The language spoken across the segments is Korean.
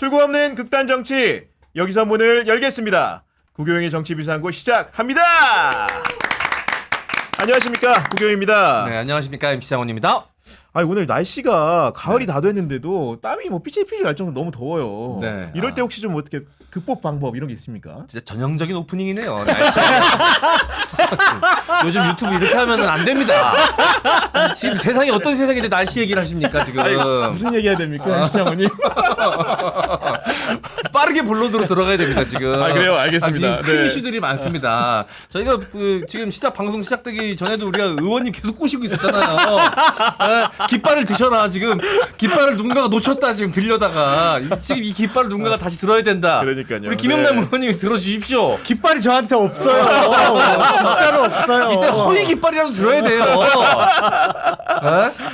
출구 없는 극단 정치 여기서 문을 열겠습니다. 구교영의 정치비상고 시작합니다. 안녕하십니까, 구교영입니다. 네, 안녕하십니까, MC 장원입니다. 아니, 오늘 날씨가 가을이 다 됐는데도 땀이 뭐 삐질삐질 날 정도로 너무 더워요. 네. 이럴 때 혹시 좀 어떻게 극복 방법 이런 게 있습니까? 진짜 전형적인 오프닝이네요. 날씨가. 요즘 유튜브 이렇게 하면 안 됩니다. 지금 세상이 어떤 세상인데 날씨 얘기를 하십니까 지금? 아니, 무슨 얘기 해야 됩니까, 시장원님? 빠르게 본론으로 들어가야 됩니다 지금. 아, 그래요? 알겠습니다. 큰 네. 이슈들이 많습니다. 저희가 지금 방송 시작되기 전에도 우리가 의원님 계속 꼬시고 있었잖아요. 깃발을 드셔라. 지금 깃발을 누군가가 놓쳤다 지금 들려다가 지금 이 깃발을 누군가가 다시 들어야 된다. 그러니까요. 우리 김영남 네. 의원님이 들어주십시오. 깃발이 저한테 없어요. 진짜로 없어요. 이때 허위 깃발이라도 들어야 돼요.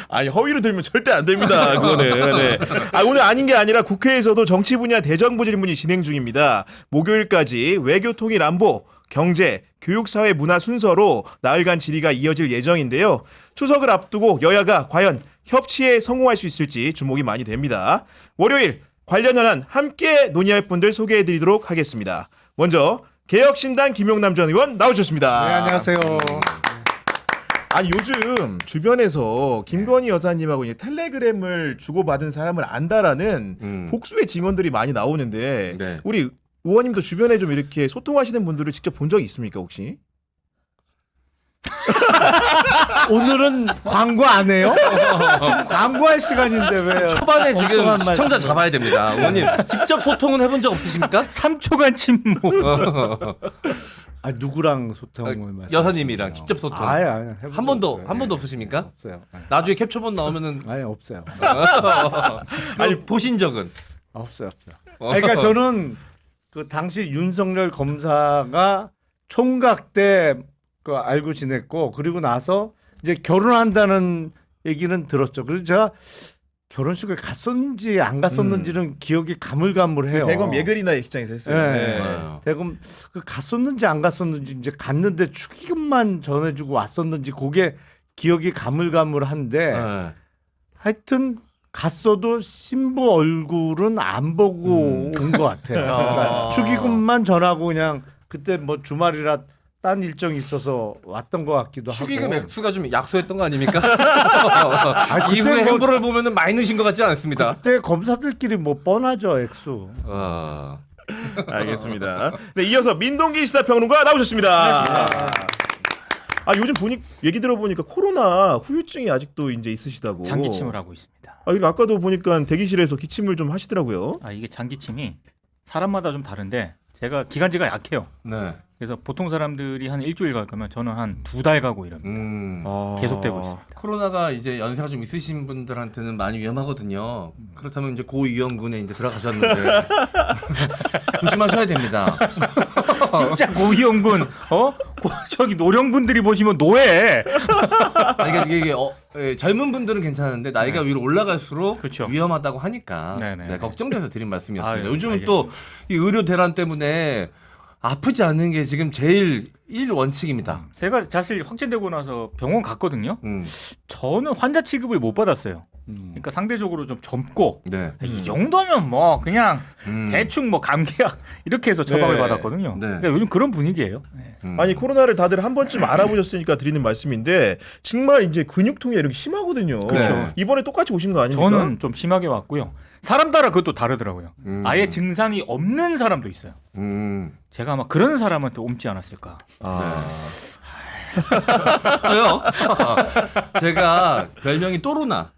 아니, 허위로 들면 절대 안 됩니다. 그거는. 네. 아, 오늘 아닌 게 아니라 국회에서도 정치 분야 대정부 질문이 진행 중입니다. 목요일까지 외교 통일 안보, 경제, 교육, 사회, 문화 순서로 나흘간 질의가 이어질 예정인데요. 추석을 앞두고 여야가 과연 협치에 성공할 수 있을지 주목이 많이 됩니다. 월요일 관련 현안 함께 논의할 분들 소개해드리도록 하겠습니다. 먼저 개혁신당 김용남 전 의원 나오셨습니다. 네, 안녕하세요. 아니, 요즘 주변에서 김건희 여사님하고 이제 텔레그램을 주고받은 사람을 안다라는 복수의 증언들이 많이 나오는데 네. 우리 의원님도 주변에 좀 이렇게 소통하시는 분들을 직접 본 적이 있습니까, 혹시? 오늘은 광고 안 해요? 지금 광고할 시간인데 왜? 초반에 지금 엉뚱한 시청자 말씀. 잡아야 됩니다. 의원님 직접 소통은 해본 적 없으십니까? 3초간 침묵. 아, 누구랑 소통을 말씀? 여사님이랑 직접 소통. 아예 한 번도 없으십니까? 없어요. 나중에 캡처본 나오면은 아예 없어요. 아니 보신 적은 없어요. 그러니까 저는 그 당시 윤석열 검사가 총각 때 그 알고 지냈고 그리고 나서 이제 결혼한다는 얘기는 들었죠. 그래서 제가 결혼식을 갔었는지 안 갔었는지는 기억이 가물가물해요. 대검 예글이나 시장에서 했어요. 네. 네. 대검 그 갔었는지 안 갔었는지 이제 갔는데 축의금만 전해주고 왔었는지 그게 기억이 가물가물한데 네. 하여튼 갔어도 신부 얼굴은 안 보고 온 것 같아요. 그러니까 축의금만 전하고 그냥 그때 뭐 주말이라 딴 일정이 있어서 왔던 것 같기도 축의금 하고. 액수가 좀 약소했던 거 아닙니까? 그때 이후에 뭐- 행보를 보면은 많이 넣으신 것 같지 않습니다. 그때 검사들끼리 뭐 뻔하죠 액수. 알겠습니다. 네, 이어서 민동기 시사평론가 나오셨습니다. 아, 요즘 얘기 들어보니까 코로나 후유증이 아직도 이제 있으시다고. 장기침을 하고 있습니다. 아, 그리고 아까도 보니까 대기실에서 기침을 좀 하시더라고요. 아, 이게 장기침이 사람마다 좀 다른데 제가 기관지가 약해요. 네. 그래서 보통 사람들이 한 일주일 갈 거면 저는 한 2달 가고 이럽니다. 아. 계속되고 있습니다. 코로나가 이제 연세가 좀 있으신 분들한테는 많이 위험하거든요. 그렇다면 이제 고위험군에 이제 들어가셨는데 조심하셔야 됩니다. 진짜 고위험군, 저기 노령분들이 보시면 노예. 아니, 그러니까 이게 젊은 분들은 괜찮은데 나이가 위로 올라갈수록 그렇죠. 위험하다고 하니까 네네. 네, 걱정돼서 드린 말씀이었습니다. 아유, 요즘은 또 이 의료 대란 때문에 아프지 않는 게 지금 제일 1원칙입니다. 제가 사실 확진되고 나서 병원 갔거든요. 저는 환자 취급을 못 받았어요. 그러니까 상대적으로 좀 젊고 네. 이 정도면 뭐 그냥 음. 대충 뭐 감기약 이렇게 해서 처방을 네. 받았거든요. 네. 그러니까 요즘 그런 분위기예요. 네. 아니, 코로나를 다들 한 번쯤 알아보셨으니까 드리는 말씀인데 정말 이제 근육통이 이렇게 심하거든요. 그렇죠. 이번에 똑같이 오신 거 아닙니까? 저는 좀 심하게 왔고요. 사람 따라 그것도 다르더라고요. 아예 증상이 없는 사람도 있어요. 제가 아마 그런 사람한테 옮지 않았을까. 아. 저요. 제가 별명이 또로나.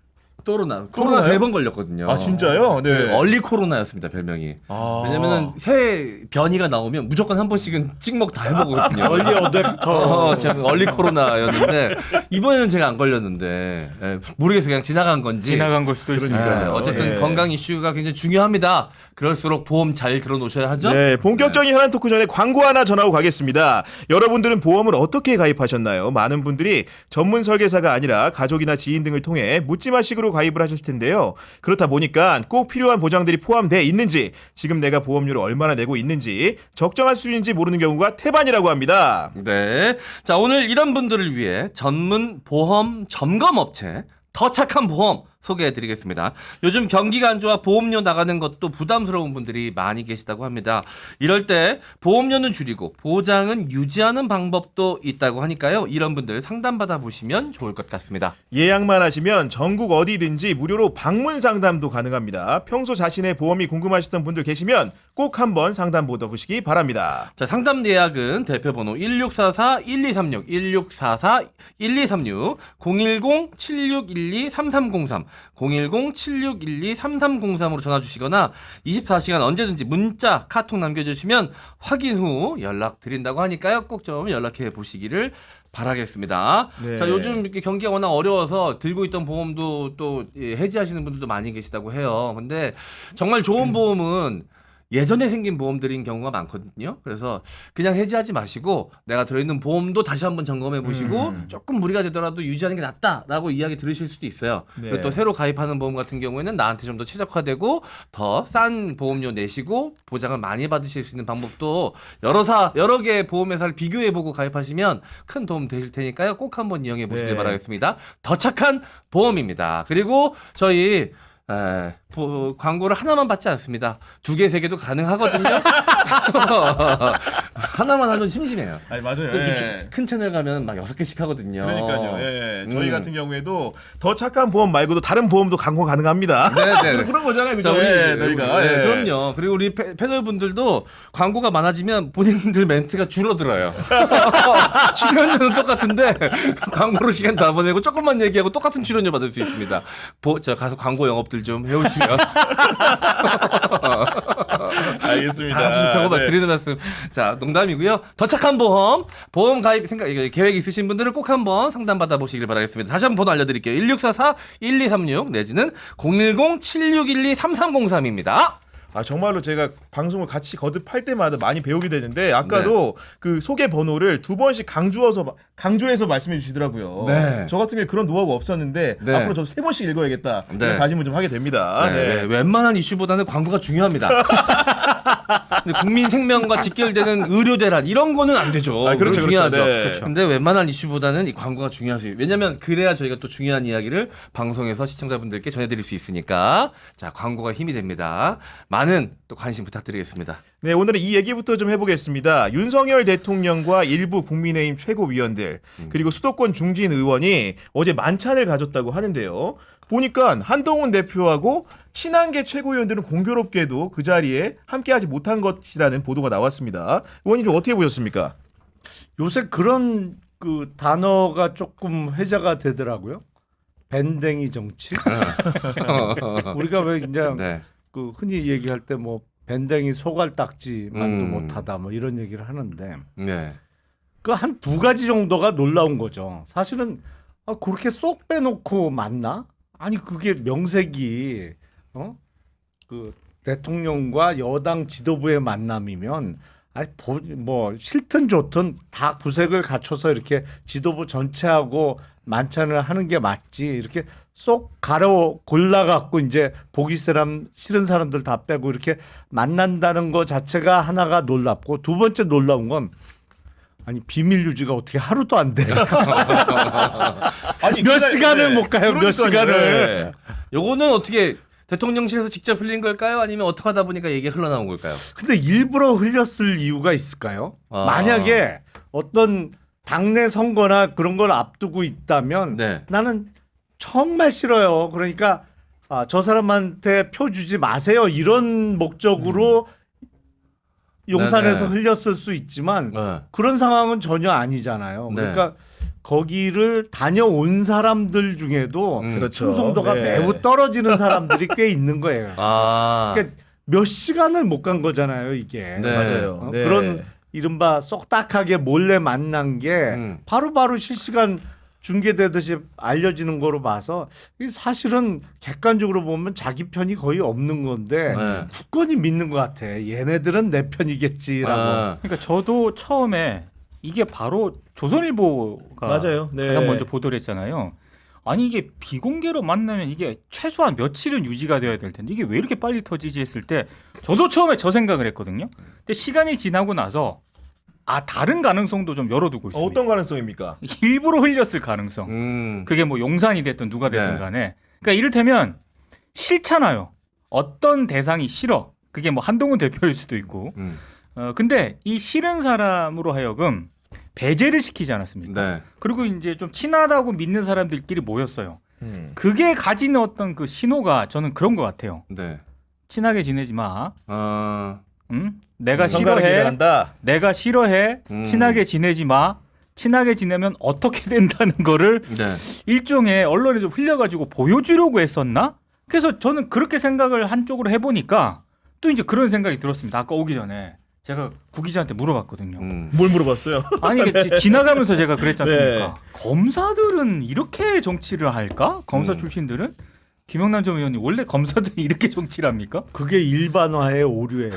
코로나 또로나요? 3번 걸렸거든요. 아, 진짜요? 네. 얼리 코로나였습니다, 별명이. 아. 왜냐면은 새 변이가 나오면 무조건 한 번씩은 찍먹 다 해보거든요. 얼리 어댑터. 제가 얼리 코로나였는데 이번에는 제가 안 걸렸는데 모르겠어요. 그냥 지나간 건지. 지나간 걸 수도 있습니다. 그러니까요. 어쨌든 예. 건강 이슈가 굉장히 중요합니다. 그럴수록 보험 잘 들어놓으셔야 하죠. 네, 본격적인 현안 토크 전에 광고 하나 전하고 가겠습니다. 여러분들은 보험을 어떻게 가입하셨나요? 많은 분들이 전문 설계사가 아니라 가족이나 지인 등을 통해 묻지마식으로 가입을 하셨을 텐데요. 그렇다 보니까 꼭 필요한 보장들이 포함되어 있는지, 지금 내가 보험료를 얼마나 내고 있는지, 적정한 수준인지 모르는 경우가 태반이라고 합니다. 네. 자, 오늘 이런 분들을 위해 전문 보험 점검 업체 더 착한 보험 소개해드리겠습니다. 요즘 경기가 안 좋아 보험료 나가는 것도 부담스러운 분들이 많이 계시다고 합니다. 이럴 때 보험료는 줄이고 보장은 유지하는 방법도 있다고 하니까요. 이런 분들 상담받아 보시면 좋을 것 같습니다. 예약만 하시면 전국 어디든지 무료로 방문 상담도 가능합니다. 평소 자신의 보험이 궁금하시던 분들 계시면 꼭 한번 상담 받아보시기 바랍니다. 자, 상담 예약은 대표번호 1644-1236, 1644-1236, 010-7612-3303, 010-7612-3303으로 전화 주시거나 24시간 언제든지 문자, 카톡 남겨주시면 확인 후 연락 드린다고 하니까요. 꼭 좀 연락해 보시기를 바라겠습니다. 네. 자, 요즘 이렇게 경기가 워낙 어려워서 들고 있던 보험도 또 해지하시는 분들도 많이 계시다고 해요. 근데 정말 좋은 보험은 예전에 생긴 보험들인 경우가 많거든요. 그래서 그냥 해지하지 마시고 내가 들어있는 보험도 다시 한번 점검해 보시고 조금 무리가 되더라도 유지하는 게 낫다라고 이야기 들으실 수도 있어요. 네. 그리고 또 새로 가입하는 보험 같은 경우에는 나한테 좀 더 최적화되고 더 싼 보험료 내시고 보장을 많이 받으실 수 있는 방법도 여러 개의 보험회사를 비교해 보고 가입하시면 큰 도움 되실 테니까요. 꼭 한번 이용해 보시길 네. 바라겠습니다. 더 착한 보험입니다. 그리고 저희 광고를 하나만 받지 않습니다. 2개, 3개도 가능하거든요. 하나만 하면 심심해요. 아니 맞아요. 큰 채널 가면 막 6개씩 하거든요. 그러니까요. 예. 저희 같은 경우에도 더 착한 보험 말고도 다른 보험도 광고 가능합니다. 네네. 그런 거잖아요, 그죠? 자, 우리, 저희가. 네, 예. 그럼요. 그리고 우리 패널 분들도 광고가 많아지면 본인들 멘트가 줄어들어요. 출연료는 똑같은데 광고로 시간 다 보내고 조금만 얘기하고 똑같은 출연료 받을 수 있습니다. 자, 가서 광고 영업들 좀 해오시면 알겠습니다. 다 같이 저거 네. 드리는 말씀. 자, 농담이고요. 더 착한 보험 가입 계획 있으신 분들은 꼭 한번 상담 받아보시길 바라겠습니다. 다시 한번 번호 알려드릴게요. 1644-1236 내지는 010-7612-3303입니다. 아 정말로 제가 방송을 같이 거듭할 때마다 많이 배우게 되는데 아까도 그 소개 번호를 2번씩 강조해서 말씀해 주시더라고요. 네. 저 같은 경우 그런 노하우가 없었는데 네. 앞으로 저 3번씩 읽어야겠다. 네. 이런 다짐을 좀 하게 됩니다. 네, 웬만한 이슈보다는 광고가 중요합니다. 근데 국민 생명과 직결되는 의료 대란 이런 거는 안 되죠. 아, 그렇죠, 중요하죠. 그렇죠. 네. 근데 웬만한 이슈보다는 이 광고가 중요하지. 왜냐면 그래야 저희가 또 중요한 이야기를 방송에서 시청자분들께 전해드릴 수 있으니까 자 광고가 힘이 됩니다. 많은 또 관심 부탁드리겠습니다. 네, 오늘은 이 얘기부터 좀 해보겠습니다. 윤석열 대통령과 일부 국민의힘 최고위원들 그리고 수도권 중진 의원이 어제 만찬을 가졌다고 하는데요. 보니까 한동훈 대표하고 친한계 최고위원들은 공교롭게도 그 자리에 함께하지 못한 것이라는 보도가 나왔습니다. 의원님 좀 어떻게 보셨습니까? 요새 그런 그 단어가 조금 회자가 되더라고요. 밴댕이 정치. 우리가 왜 이제 네. 그 흔히 얘기할 때 뭐 밴댕이 소갈딱지만도 못하다 뭐 이런 얘기를 하는데 네. 그 한 2가지 정도가 놀라운 거죠. 사실은 그렇게 쏙 빼놓고 맞나? 아니 그게 명색이 그 대통령과 여당 지도부의 만남이면 아니 뭐 싫든 좋든 다 구색을 갖춰서 이렇게 지도부 전체하고 만찬을 하는 게 맞지. 이렇게 쏙 골라 갖고 이제 보기 싫은 사람들 다 빼고 이렇게 만난다는 거 자체가 하나가 놀랍고, 2번째 놀라운 건 아니 비밀 유지가 어떻게 하루도 안 돼. 아니, 몇 시간을 못 가요. 몇 그러니까요. 시간을. 네. 요거는 어떻게 대통령실에서 직접 흘린 걸까요? 아니면 어떻게 하다 보니까 얘기가 흘러나온 걸까요? 근데 일부러 흘렸을 이유가 있을까요? 아. 만약에 어떤 당내 선거나 그런 걸 앞두고 있다면 네. 나는 정말 싫어요. 그러니까 저 사람한테 표 주지 마세요. 이런 목적으로 용산에서 네네. 흘렸을 수 있지만 네. 그런 상황은 전혀 아니잖아요. 네. 그러니까 거기를 다녀온 사람들 중에도 그렇죠. 충성도가 네. 매우 떨어지는 사람들이 꽤 있는 거예요. 아. 그러니까 몇 시간을 못 간 거잖아요, 이게. 네. 맞아요. 네. 그런 이른바 쏙딱하게 몰래 만난 게 바로바로 실시간 중계되듯이 알려지는 거로 봐서 이 사실은 객관적으로 보면 자기 편이 거의 없는 건데 네. 굳건히 믿는 것 같아. 얘네들은 내 편이겠지라고. 아. 그러니까 저도 처음에 이게 바로 조선일보가 맞아요. 네. 가장 먼저 보도를 했잖아요. 아니 이게 비공개로 만나면 이게 최소한 며칠은 유지가 돼야 될 텐데 이게 왜 이렇게 빨리 터지지 했을 때 저도 처음에 저 생각을 했거든요. 근데 시간이 지나고 나서 다른 가능성도 좀 열어두고 있습니다. 어떤 가능성입니까? 일부러 흘렸을 가능성. 그게 뭐 용산이 됐든 누가 됐든 네. 간에 그러니까 이를테면 싫잖아요. 어떤 대상이 싫어. 그게 뭐 한동훈 대표일 수도 있고. 근데 이 싫은 사람으로 하여금 배제를 시키지 않았습니까? 네. 그리고 이제 좀 친하다고 믿는 사람들끼리 모였어요. 그게 가지는 어떤 그 신호가 저는 그런 것 같아요. 네. 친하게 지내지 마. 내가 성가를 싫어해. 기대한다. 내가 싫어해. 친하게 지내지 마. 친하게 지내면 어떻게 된다는 거를 네. 일종의 언론에 좀 흘려가지고 보여주려고 했었나? 그래서 저는 그렇게 생각을 한쪽으로 해보니까 또 이제 그런 생각이 들었습니다. 아까 오기 전에 제가 구 기자한테 물어봤거든요. 뭘 물어봤어요? 아니 지나가면서 제가 그랬지 않습니까? 네. 검사들은 이렇게 정치를 할까? 검사 출신들은? 김영남 전 의원님 원래 검사들이 이렇게 정치를 합니까? 그게 일반화의 오류예요.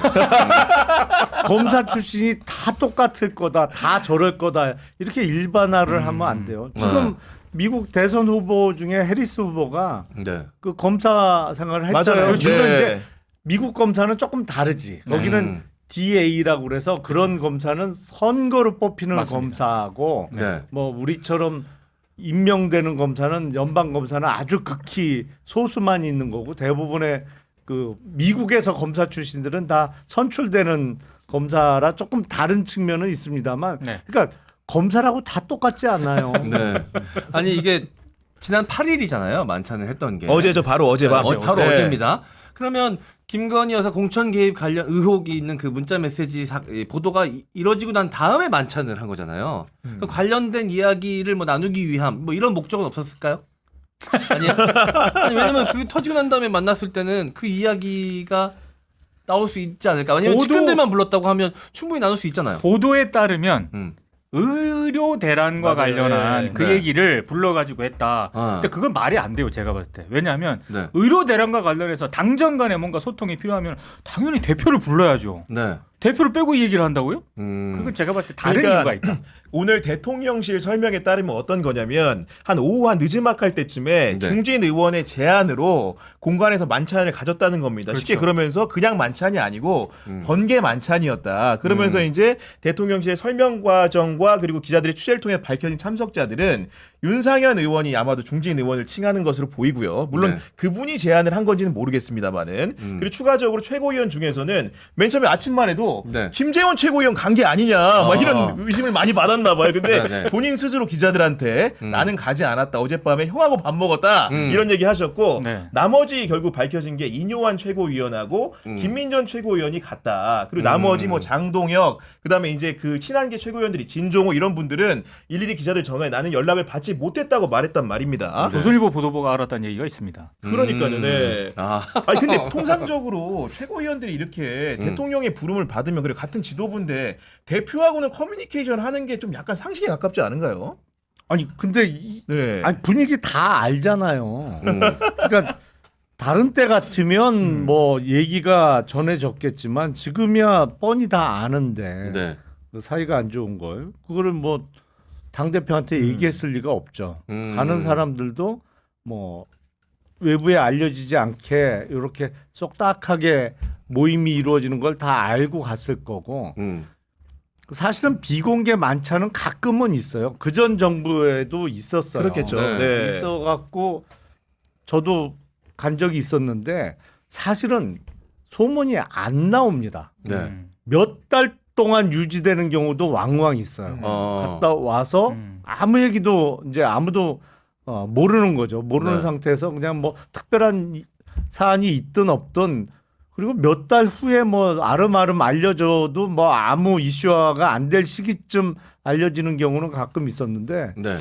검사 출신이 다 똑같을 거다, 다 저럴 거다 이렇게 일반화를 하면 안 돼요. 지금 미국 대선 후보 중에 해리스 후보가 네. 그 검사 생활을 했잖아요. 맞아요. 물론 네. 이제 미국 검사는 조금 다르지. 거기는 DA라고 그래서 그런 검사는 선거로 뽑히는 맞습니다. 검사고 네. 뭐 우리처럼 임명되는 검사는 연방 검사는 아주 극히 소수만 있는 거고 대부분의 그 미국에서 검사 출신들은 다 선출되는 검사라 조금 다른 측면은 있습니다만 네. 그러니까 검사라고 다 똑같지 않아요. 네. 아니 이게 지난 8일이잖아요. 만찬을 했던 게. 어제죠, 바로 어제 밤. 바로 네. 어제입니다. 그러면 김건희 여사 공천 개입 관련 의혹이 있는 그 문자 메시지 보도가 이뤄지고 난 다음에 만찬을 한 거잖아요. 그 관련된 이야기를 뭐 나누기 위함 뭐 이런 목적은 없었을까요? 아니요. 아니, 왜냐면 그게 터지고 난 다음에 만났을 때는 그 이야기가 나올 수 있지 않을까. 왜냐면 보도- 측근들만 불렀다고 하면 충분히 나눌 수 있잖아요. 보도에 따르면 음. 의료 대란과 맞아요. 관련한 네. 그 네. 얘기를 불러가지고 했다. 근데 그건 말이 안 돼요. 제가 봤을 때. 왜냐하면 네. 의료 대란과 관련해서 당정 간에 뭔가 소통이 필요하면 당연히 대표를 불러야죠. 네. 대표를 빼고 이 얘기를 한다고요? 그건 제가 봤을 때 다른 그러니까 이유가 있다. 오늘 대통령실 설명에 따르면 어떤 거냐면 한 오후 한 늦음막할 때쯤에 네. 중진 의원의 제안으로 공간에서 만찬을 가졌다는 겁니다. 그렇죠. 쉽게 그러면서 그냥 만찬이 아니고 번개 만찬이었다. 그러면서 이제 대통령실의 설명 과정과 그리고 기자들의 취재를 통해 밝혀진 참석자들은 윤상현 의원이 아마도 중진 의원을 칭하는 것으로 보이고요. 물론 네. 그분이 제안을 한 건지는 모르겠습니다만은 그리고 추가적으로 최고위원 중에서는 맨 처음에 아침만 해도 네. 김재원 최고위원 간 게 아니냐 막 이런 의심을 많이 받았나 봐요. 근데 네, 네. 본인 스스로 기자들한테 나는 가지 않았다. 어젯밤에 형하고 밥 먹었다. 이런 얘기 하셨고 네. 나머지 결국 밝혀진 게 이뇨한 최고위원하고 김민전 최고위원이 갔다. 그리고 나머지 뭐 장동혁 그다음에 이제 그 친한계 최고위원들이 진종호 이런 분들은 일일이 기자들 전화에 나는 연락을 받지 못했다고 말했단 말입니다. 조선일보 보도보가 알았다는 얘기가 있습니다. 그러니까요. 네. 아. 아니 근데 통상적으로 최고위원들이 이렇게 대통령의 부름을 받으면 그래 같은 지도부인데 대표하고는 커뮤니케이션 하는 게 좀 약간 상식에 가깝지 않은가요? 아니 근데 네. 아니 분위기 다 알잖아요. 그러니까 다른 때 같으면 뭐 얘기가 전해졌겠지만 지금이야 뻔히 다 아는데 네. 그 사이가 안 좋은 걸 그거를 뭐 당 대표한테 얘기했을 리가 없죠. 가는 사람들도 뭐 외부에 알려지지 않게 이렇게 쏙딱하게 모임이 이루어지는 걸 다 알고 갔을 거고 사실은 비공개 만찬은 가끔은 있어요. 그전 정부에도 있었어요. 그렇겠죠. 네. 네. 있어갖고 저도 간 적이 있었는데 사실은 소문이 안 나옵니다. 네. 몇 달 동안 유지되는 경우도 왕왕 있어요. 갔다 와서 아무 얘기도 이제 아무도 모르는 거죠. 모르는 네. 상태에서 그냥 뭐 특별한 사안이 있든 없든 그리고 몇 달 후에 뭐 아름아름 알려줘도 뭐 아무 이슈화가 안 될 시기쯤 알려지는 경우는 가끔 있었는데 네.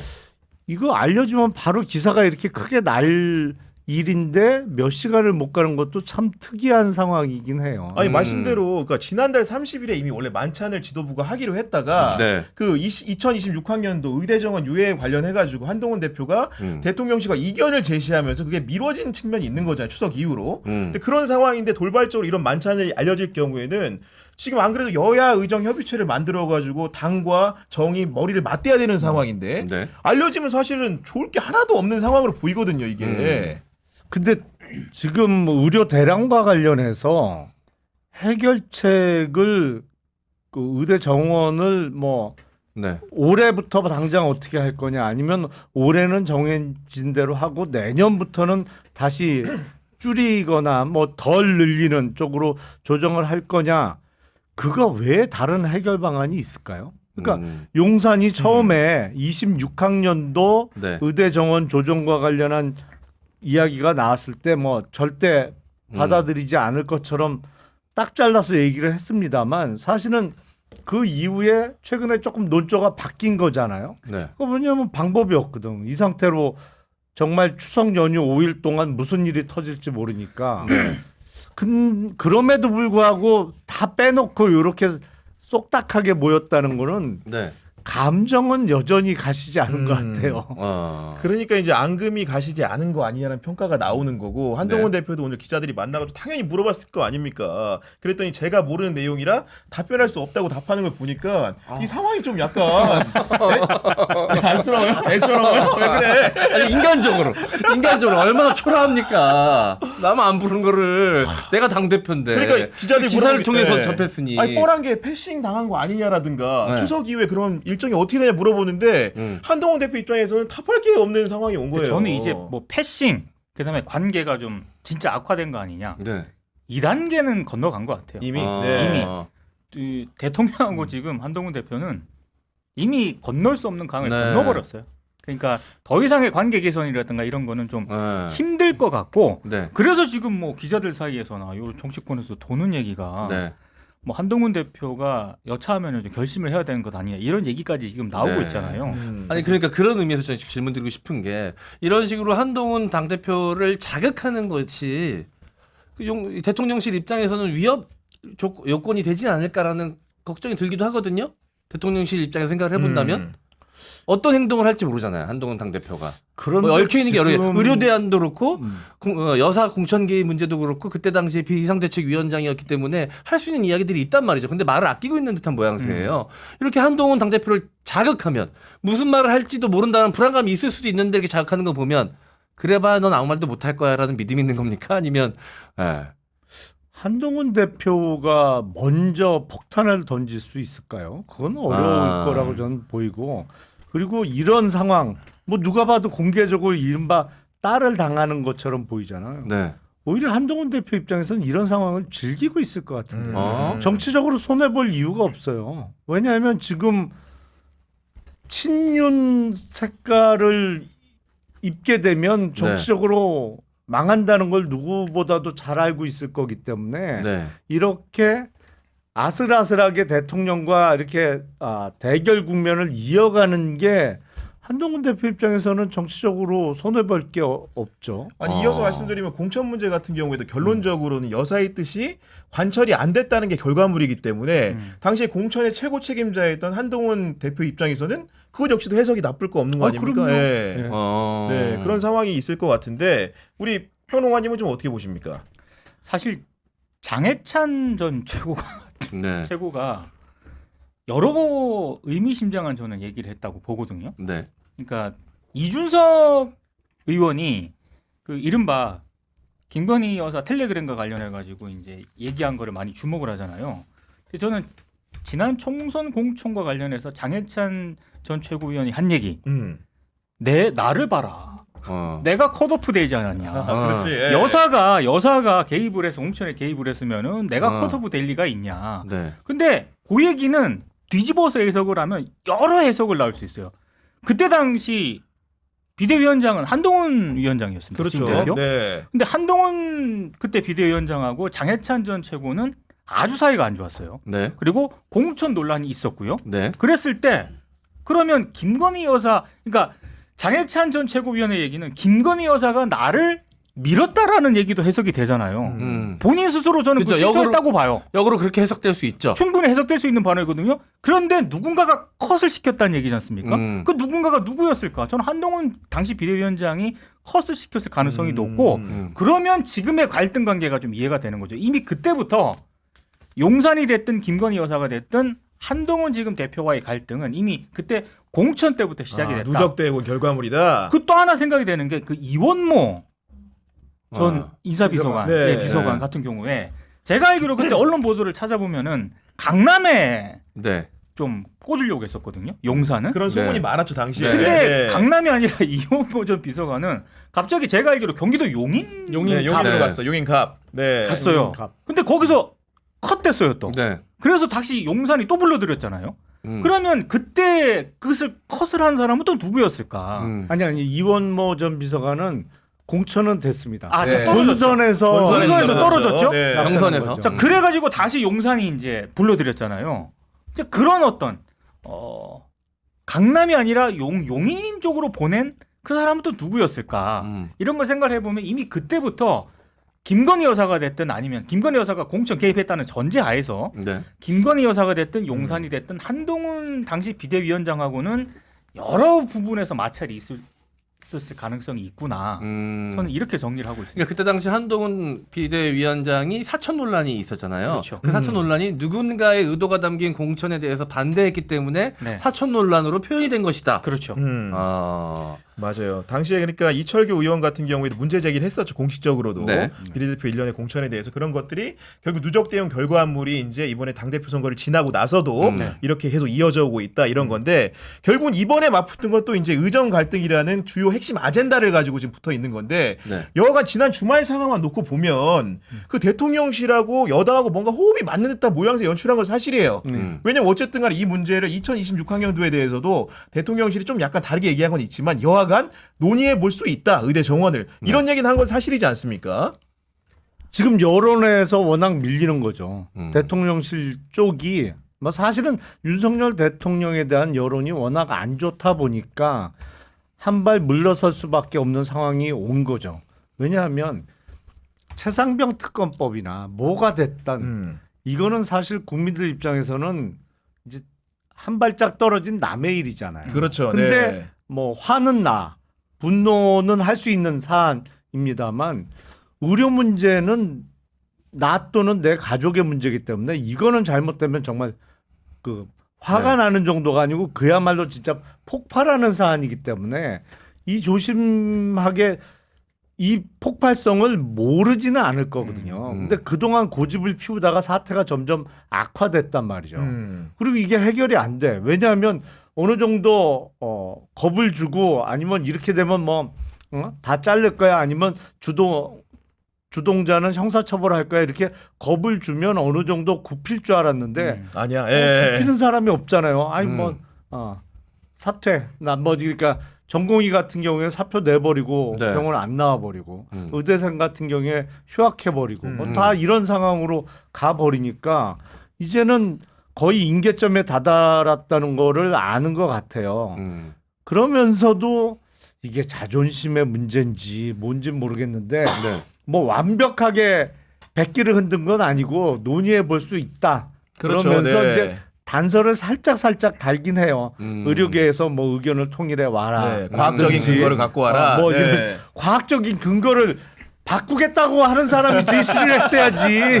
이거 알려주면 바로 기사가 이렇게 크게 날 일인데 몇 시간을 못 가는 것도 참 특이한 상황이긴 해요. 아니 말씀대로 그러니까 지난달 30일에 이미 원래 만찬을 지도부가 하기로 했다가 네. 그 2026학년도 의대 정원 유예 관련해 가지고 한동훈 대표가 대통령실과 이견을 제시하면서 그게 미뤄진 측면이 있는 거잖아요. 추석 이후로. 근데 그런 상황인데 돌발적으로 이런 만찬을 알려질 경우에는 지금 안 그래도 여야 의정 협의체를 만들어 가지고 당과 정이 머리를 맞대야 되는 상황인데 네. 알려지면 사실은 좋을 게 하나도 없는 상황으로 보이거든요, 이게. 근데 지금 의료 대란과 관련해서 해결책을 그 의대 정원을 뭐 네. 올해부터 당장 어떻게 할 거냐 아니면 올해는 정해진 대로 하고 내년부터는 다시 줄이거나 뭐 덜 늘리는 쪽으로 조정을 할 거냐 그거 외에 다른 해결 방안이 있을까요? 그러니까 용산이 처음에 26학년도 네. 의대 정원 조정과 관련한 이야기가 나왔을 때 뭐 절대 받아들이지 않을 것처럼 딱 잘라서 얘기를 했습니다만 사실은 그 이후에 최근에 조금 논조가 바뀐 거잖아요. 네. 그 왜냐하면 방법이 없거든. 이 상태로 정말 추석 연휴 5일 동안 무슨 일이 터질지 모르니까. 네. 그럼에도 불구하고 다 빼놓고 이렇게 쏙딱하게 모였다는 거는 네. 감정은 여전히 가시지 않은 것 같아요. 그러니까 이제 앙금이 가시지 않은 거 아니냐는 평가가 나오는 거고 한동훈 대표도 오늘 기자들이 만나가지고 당연히 물어봤을 거 아닙니까? 그랬더니 제가 모르는 내용이라 답변할 수 없다고 답하는 걸 보니까 이 상황이 좀 약간 안쓰러워요? 애처로워요? 왜 그래? 아니 인간적으로 얼마나 초라합니까? 나만 안 부른 거를 내가 당 대표인데. 그러니까 기자들 기사를 물어보기- 통해서 네. 접했으니. 아니 뻔한 게 패싱 당한 거 아니냐라든가 네. 추석 이후에 그런 일정이 어떻게 되냐 물어보는데 한동훈 대표 입장에서는 답할 게 없는 상황이 온 거예요. 저는 이제 뭐 패싱 그다음에 관계가 좀 진짜 악화된 거 아니냐. 네. 2단계는 건너간 것 같아요. 이미 아. 네. 이미. 이 대통령하고 지금 한동훈 대표는 이미 건널 수 없는 강을 네. 건너버렸어요. 그러니까 더 이상의 관계 개선이라든가 이런 거는 좀 네. 힘들 것 같고 네. 그래서 지금 뭐 기자들 사이에서나 요 정치권에서 도는 얘기가 네. 뭐 한동훈 대표가 여차하면 좀 결심을 해야 되는 것 아니냐 이런 얘기까지 지금 나오고 네. 있잖아요. 아니 그러니까 그런 의미에서 저는 질문 드리고 싶은 게 이런 식으로 한동훈 당대표를 자극하는 것이 그 대통령실 입장에서는 위협 요건이 되지 않을까라는 걱정이 들기도 하거든요. 대통령실 입장에서 생각을 해본다면 어떤 행동을 할지 모르잖아요. 한동훈 당대표가. 그런데 뭐 얽혀 있는 게 여러 개. 지금- 의료대안도 그렇고 여사 공천 개입 문제도 그렇고 그때 당시에 비상대책위원장이었기 때문에 할 수 있는 이야기들이 있단 말이죠. 근데 말을 아끼고 있는 듯한 모양새예요. 이렇게 한동훈 당대표를 자극하면 무슨 말을 할지도 모른다는 불안감이 있을 수도 있는데 이렇게 자극하는 거 보면 그래봐 넌 아무 말도 못할 거야라는 믿음이 있는 겁니까? 아니면 예. 한동훈 대표가 먼저 폭탄을 던질 수 있을까요? 그건 어려울 거라고 저는 보이고 그리고 이런 상황 뭐 누가 봐도 공개적으로 이른바 딸을 당하는 것처럼 보이잖아요. 네. 오히려 한동훈 대표 입장에서는 이런 상황을 즐기고 있을 것 같은데 어? 정치적으로 손해볼 이유가 없어요. 왜냐하면 지금 친윤 색깔을 입게 되면 정치적으로 망한다는 걸 누구보다도 잘 알고 있을 거기 때문에 네. 이렇게 아슬아슬하게 대통령과 이렇게 대결 국면을 이어가는 게 한동훈 대표 입장에서는 정치적으로 손해볼 게 없죠. 아니 이어서 말씀드리면 공천 문제 같은 경우에도 결론적으로는 여사의 뜻이 관철이 안 됐다는 게 결과물이기 때문에 당시에 공천의 최고 책임자였던 한동훈 대표 입장에서는 그것 역시도 해석이 나쁠 거 없는 거 아닙니까? 그럼요. 예. 네. 네, 그런 상황이 있을 것 같은데 우리 평론가님은 좀 어떻게 보십니까? 사실 장해찬 전 네. 최고가 여러 의미심장한 저는 얘기를 했다고 보거든요. 네. 그러니까 이준석 의원이 그 이른바 김건희 여사 텔레그램과 관련해 가지고 이제 얘기한 거를 많이 주목을 하잖아요. 근데 저는 지난 총선 공천과 관련해서 장해찬 전 최고위원이 한 얘기. 나를 봐라. 내가 컷오프 되지 않았냐. 그렇지. 예. 여사가 개입을 해서 공천에 개입을 했으면은 내가 컷오프 될 리가 있냐. 네. 근데 그 얘기는 뒤집어서 해석을 하면 여러 해석을 나올 수 있어요. 그때 당시 비대위원장은 한동훈 위원장이었습니다. 그렇죠. 지금 대표. 네. 근데 한동훈 그때 비대위원장하고 장해찬 전 최고는 아주 사이가 안 좋았어요. 네. 그리고 공천 논란이 있었고요. 네. 그랬을 때 그러면 김건희 여사, 그러니까 장해찬 전 최고위원의 얘기는 김건희 여사가 나를 밀었다라는 얘기도 해석이 되잖아요. 본인 스스로 저는 그쵸, 그 실토했다고 봐요. 역으로 그렇게 해석될 수 있죠. 충분히 해석될 수 있는 발언이거든요. 그런데 누군가가 컷을 시켰다는 얘기지 않습니까? 그 누군가가 누구였을까? 저는 한동훈 당시 비대위원장이 컷을 시켰을 가능성이 높고 그러면 지금의 갈등 관계가 좀 이해가 되는 거죠. 이미 그때부터 용산이 됐든 김건희 여사가 됐든 한동훈 지금 대표와의 갈등은 이미 그때 공천 때부터 시작이 됐다. 누적되고 결과물이다. 그 또 하나 생각이 되는 게 그 이원모 전 인사비서관, 네. 비서관 네. 같은 경우에 제가 알기로 그때 언론 보도를 찾아보면은 강남에 네. 좀 꽂으려고 했었거든요. 용산은. 그런 소문이 네. 많았죠 당시에. 근데 네. 강남이 아니라 이용호 전 비서관은 갑자기 제가 알기로 경기도 용인 네, 용인으로 네. 갔어. 용인갑. 네. 갔어요. 근데 거기서 컷됐어요 또. 네. 그래서 다시 용산이 또 불러들였잖아요. 그러면 그때 그것을 컷을 한 사람은 또 누구였을까? 아니 이원모 전 비서관은 공천은 됐습니다. 아, 네. 떨어졌죠. 본선에서 떨어졌죠? 네. 경선에서. 자, 그래가지고 다시 용산이 이제 불러들였잖아요. 이제 그런 어떤 강남이 아니라 용인 쪽으로 보낸 그 사람은 또 누구였을까? 이런 걸 생각을 해보면 이미 그때부터 김건희 여사가 됐든 아니면 김건희 여사가 공천 개입했다는 전제하에서 네. 김건희 여사가 됐든 용산이 됐든 한동훈 당시 비대위원장하고는 여러 부분에서 마찰이 있었을 가능성이 있구나. 저는 이렇게 정리를 하고 있습니다. 그러니까 그때 당시 한동훈 비대위원장이 사천 논란이 있었잖아요. 그렇죠. 그 사천 논란이 누군가의 의도가 담긴 공천에 대해서 반대했기 때문에 네. 사천 논란으로 표현이 된 것이다. 그렇죠. 아, 맞아요. 당시에 그러니까 이철규 의원 같은 경우에도 문제 제기를 했었죠. 공식적으로도. 네. 비례대표 1년의 공천에 대해서 그런 것들이 결국 누적대용 결과물이 이제 이번에 당대표 선거를 지나고 나서도 네. 이렇게 계속 이어져 오고 있다 이런 건데 결국은 이번에 맞붙은 것도 이제 의정 갈등이라는 주요 핵심 아젠다를 가지고 지금 붙어 있는 건데 네. 여하간 지난 주말 상황만 놓고 보면 그 대통령실하고 여당하고 뭔가 호흡이 맞는 듯한 모양새 연출한 건 사실이에요. 왜냐면 어쨌든 간에 이 문제를 2026학년도에 대해서도 대통령실이 좀 약간 다르게 얘기한 건 있지만 여하간 논의해 볼 수 있다. 의대 정원을. 이런 얘기는 한 건 사실이지 않습니까? 지금 여론에서 워낙 밀리는 거죠. 대통령실 쪽이 뭐 사실은 윤석열 대통령에 대한 여론이 워낙 안 좋다 보니까 한 발 물러설 수밖에 없는 상황이 온 거죠. 왜냐하면 최상병 특검법이나 뭐가 됐든 이거는 사실 국민들 입장에서는 이제 한 발짝 떨어진 남의 일이잖아요. 그렇죠. 근데 네. 뭐 화는 나, 분노는 할 수 있는 사안입니다만 의료 문제는 나 또는 내 가족의 문제이기 때문에 이거는 잘못되면 정말 그 화가 나는 정도가 아니고 그야말로 진짜 폭발하는 사안이기 때문에 이 조심하게 이 폭발성을 모르지는 않을 거거든요. 근데 그동안 고집을 피우다가 사태가 점점 악화됐단 말이죠. 그리고 이게 해결이 안 돼. 왜냐하면 어느 정도 겁을 주고 아니면 이렇게 되면 뭐 다 자를 거야 아니면 주동자는 형사처벌할 거야 이렇게 겁을 주면 어느 정도 굽힐 줄 알았는데 아니야. 예. 굽히는 사람이 없잖아요. 아니 뭐 사퇴 나 뭐 그러니까 전공의 같은 경우에 사표 내버리고 네. 병원 안 나와버리고 의대생 같은 경우에 휴학해버리고 뭐 다 이런 상황으로 가버리니까 이제는 거의 임계점에 다다랐다는 거를 아는 것 같아요. 그러면서도 이게 자존심의 문제인지 뭔지 모르겠는데 뭐 완벽하게 백기를 흔든 건 아니고 논의해 볼 수 있다. 그렇죠. 그러면서 네. 이제 단서를 살짝 달긴 해요. 의료계에서 뭐 의견을 통일해 와라. 네, 과학적인 근거를 갖고 와라. 뭐 네. 이런 과학적인 근거를 바꾸겠다고 하는 사람이 제시를 했어야지.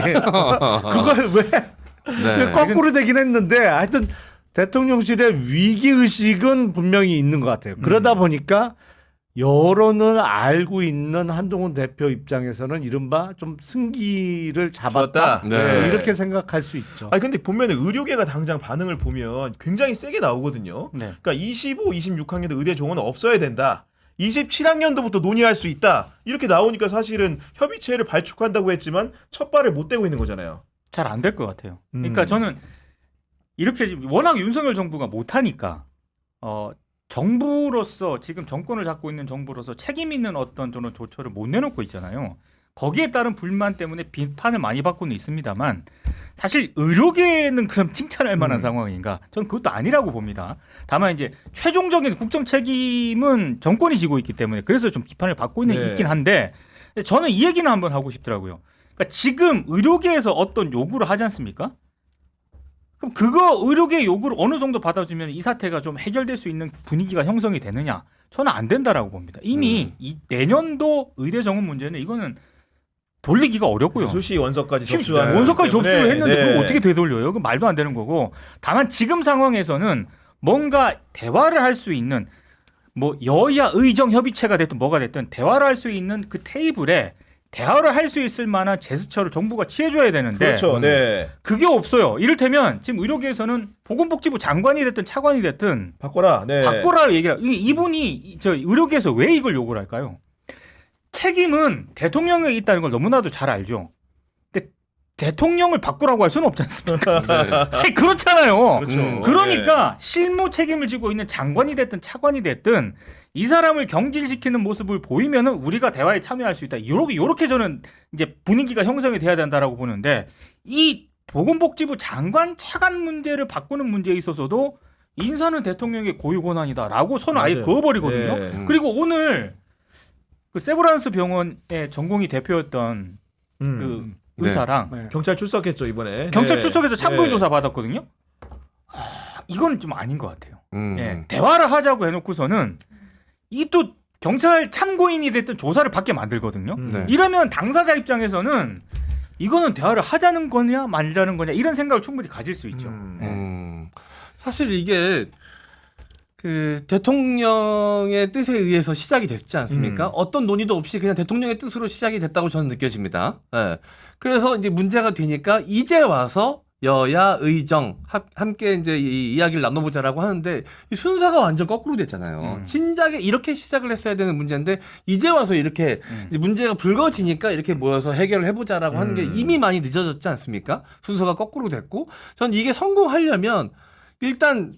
그걸 왜 거꾸로 되긴 했는데 하여튼 대통령실의 위기 의식은 분명히 있는 것 같아요. 그러다 보니까 여론을 알고 있는 한동훈 대표 입장에서는 이른바 좀 승기를 잡았다. 좋았다. 네. 이렇게 생각할 수 있죠. 아니 근데 보면 의료계가 당장 반응을 보면 굉장히 세게 나오거든요. 네. 그러니까 25, 26학년도 의대 정원은 없어야 된다. 27학년도부터 논의할 수 있다. 이렇게 나오니까 사실은 협의체를 발족한다고 했지만 첫 발을 못 떼고 있는 거잖아요. 잘 안 될 것 같아요. 그러니까 저는 이렇게 워낙 윤석열 정부가 못하니까 정부로서 지금 정권을 잡고 있는 정부로서 책임 있는 어떤 저는 조처를 못 내놓고 있잖아요. 거기에 따른 불만 때문에 비판을 많이 받고는 있습니다만 사실 의료계는 그럼 칭찬할 만한 상황인가? 저는 그것도 아니라고 봅니다. 다만 이제 최종적인 국정 책임은 정권이 지고 있기 때문에 그래서 좀 비판을 받고 있는 네. 있긴 한데 저는 이 얘기는 한번 하고 싶더라고요. 그러니까 지금 의료계에서 어떤 요구를 하지 않습니까? 그럼 그거 의료계 요구를 어느 정도 받아주면 이 사태가 좀 해결될 수 있는 분위기가 형성이 되느냐? 저는 안 된다라고 봅니다. 이미 이 내년도 의대 정원 문제는 이거는 돌리기가 어렵고요. 수시 원서까지 지금 접수하는 원서까지 때문에. 접수를 했는데 네. 그걸 어떻게 되돌려요? 그건 말도 안 되는 거고. 다만 지금 상황에서는 뭔가 대화를 할 수 있는 뭐 여야 의정 협의체가 됐든 뭐가 됐든 대화를 할 수 있는 그 테이블에 대화를 할 수 있을 만한 제스처를 정부가 취해줘야 되는데 그렇죠. 네. 그게 없어요. 이를테면 지금 의료계에서는 보건복지부 장관이 됐든 차관이 됐든 바꿔라. 네. 바꿔라 얘기를 이분이 저 의료계에서 왜 이걸 요구를 할까요? 책임은 대통령에 있다는 걸 너무나도 잘 알죠. 근데 대통령을 바꾸라고 할 수는 없지 않습니까? 아니, 그렇잖아요. 그렇죠. 그러니까 실무 책임을 지고 있는 장관이 됐든 차관이 됐든 이 사람을 경질시키는 모습을 보이면은 우리가 대화에 참여할 수 있다. 요렇게 저는 이제 분위기가 형성이 돼야 된다라고 보는데 이 보건복지부 장관 차관 문제를 바꾸는 문제에 있어서도 인사는 대통령의 고유 권한이다라고 손을 아예 맞아요. 그어버리거든요. 네. 그리고 오늘 그 세브란스 병원의 전공의 대표였던 그 의사랑 네. 경찰 출석했죠 이번에. 경찰 네. 출석해서 참고인 네. 조사 받았거든요. 이건 좀 아닌 것 같아요. 예, 대화를 하자고 해놓고서는 이 또 경찰 참고인이 됐든 조사를 받게 만들거든요. 네. 이러면 당사자 입장에서는 이거는 대화를 하자는 거냐 말자는 거냐 이런 생각을 충분히 가질 수 있죠. 사실 이게 그 대통령의 뜻에 의해서 시작이 됐지 않습니까? 어떤 논의도 없이 그냥 대통령의 뜻으로 시작이 됐다고 저는 느껴집니다. 예. 그래서 이제 문제가 되니까 이제 와서 여야 의정 함께 이제 이 이야기를 나눠보자라고 하는데 이 순서가 완전 거꾸로 됐잖아요. 진작에 이렇게 시작을 했어야 되는 문제인데 이제 와서 이렇게 이제 문제가 불거지니까 이렇게 모여서 해결을 해보자라고 하는 게 이미 많이 늦어졌지 않습니까? 순서가 거꾸로 됐고 전 이게 성공하려면 일단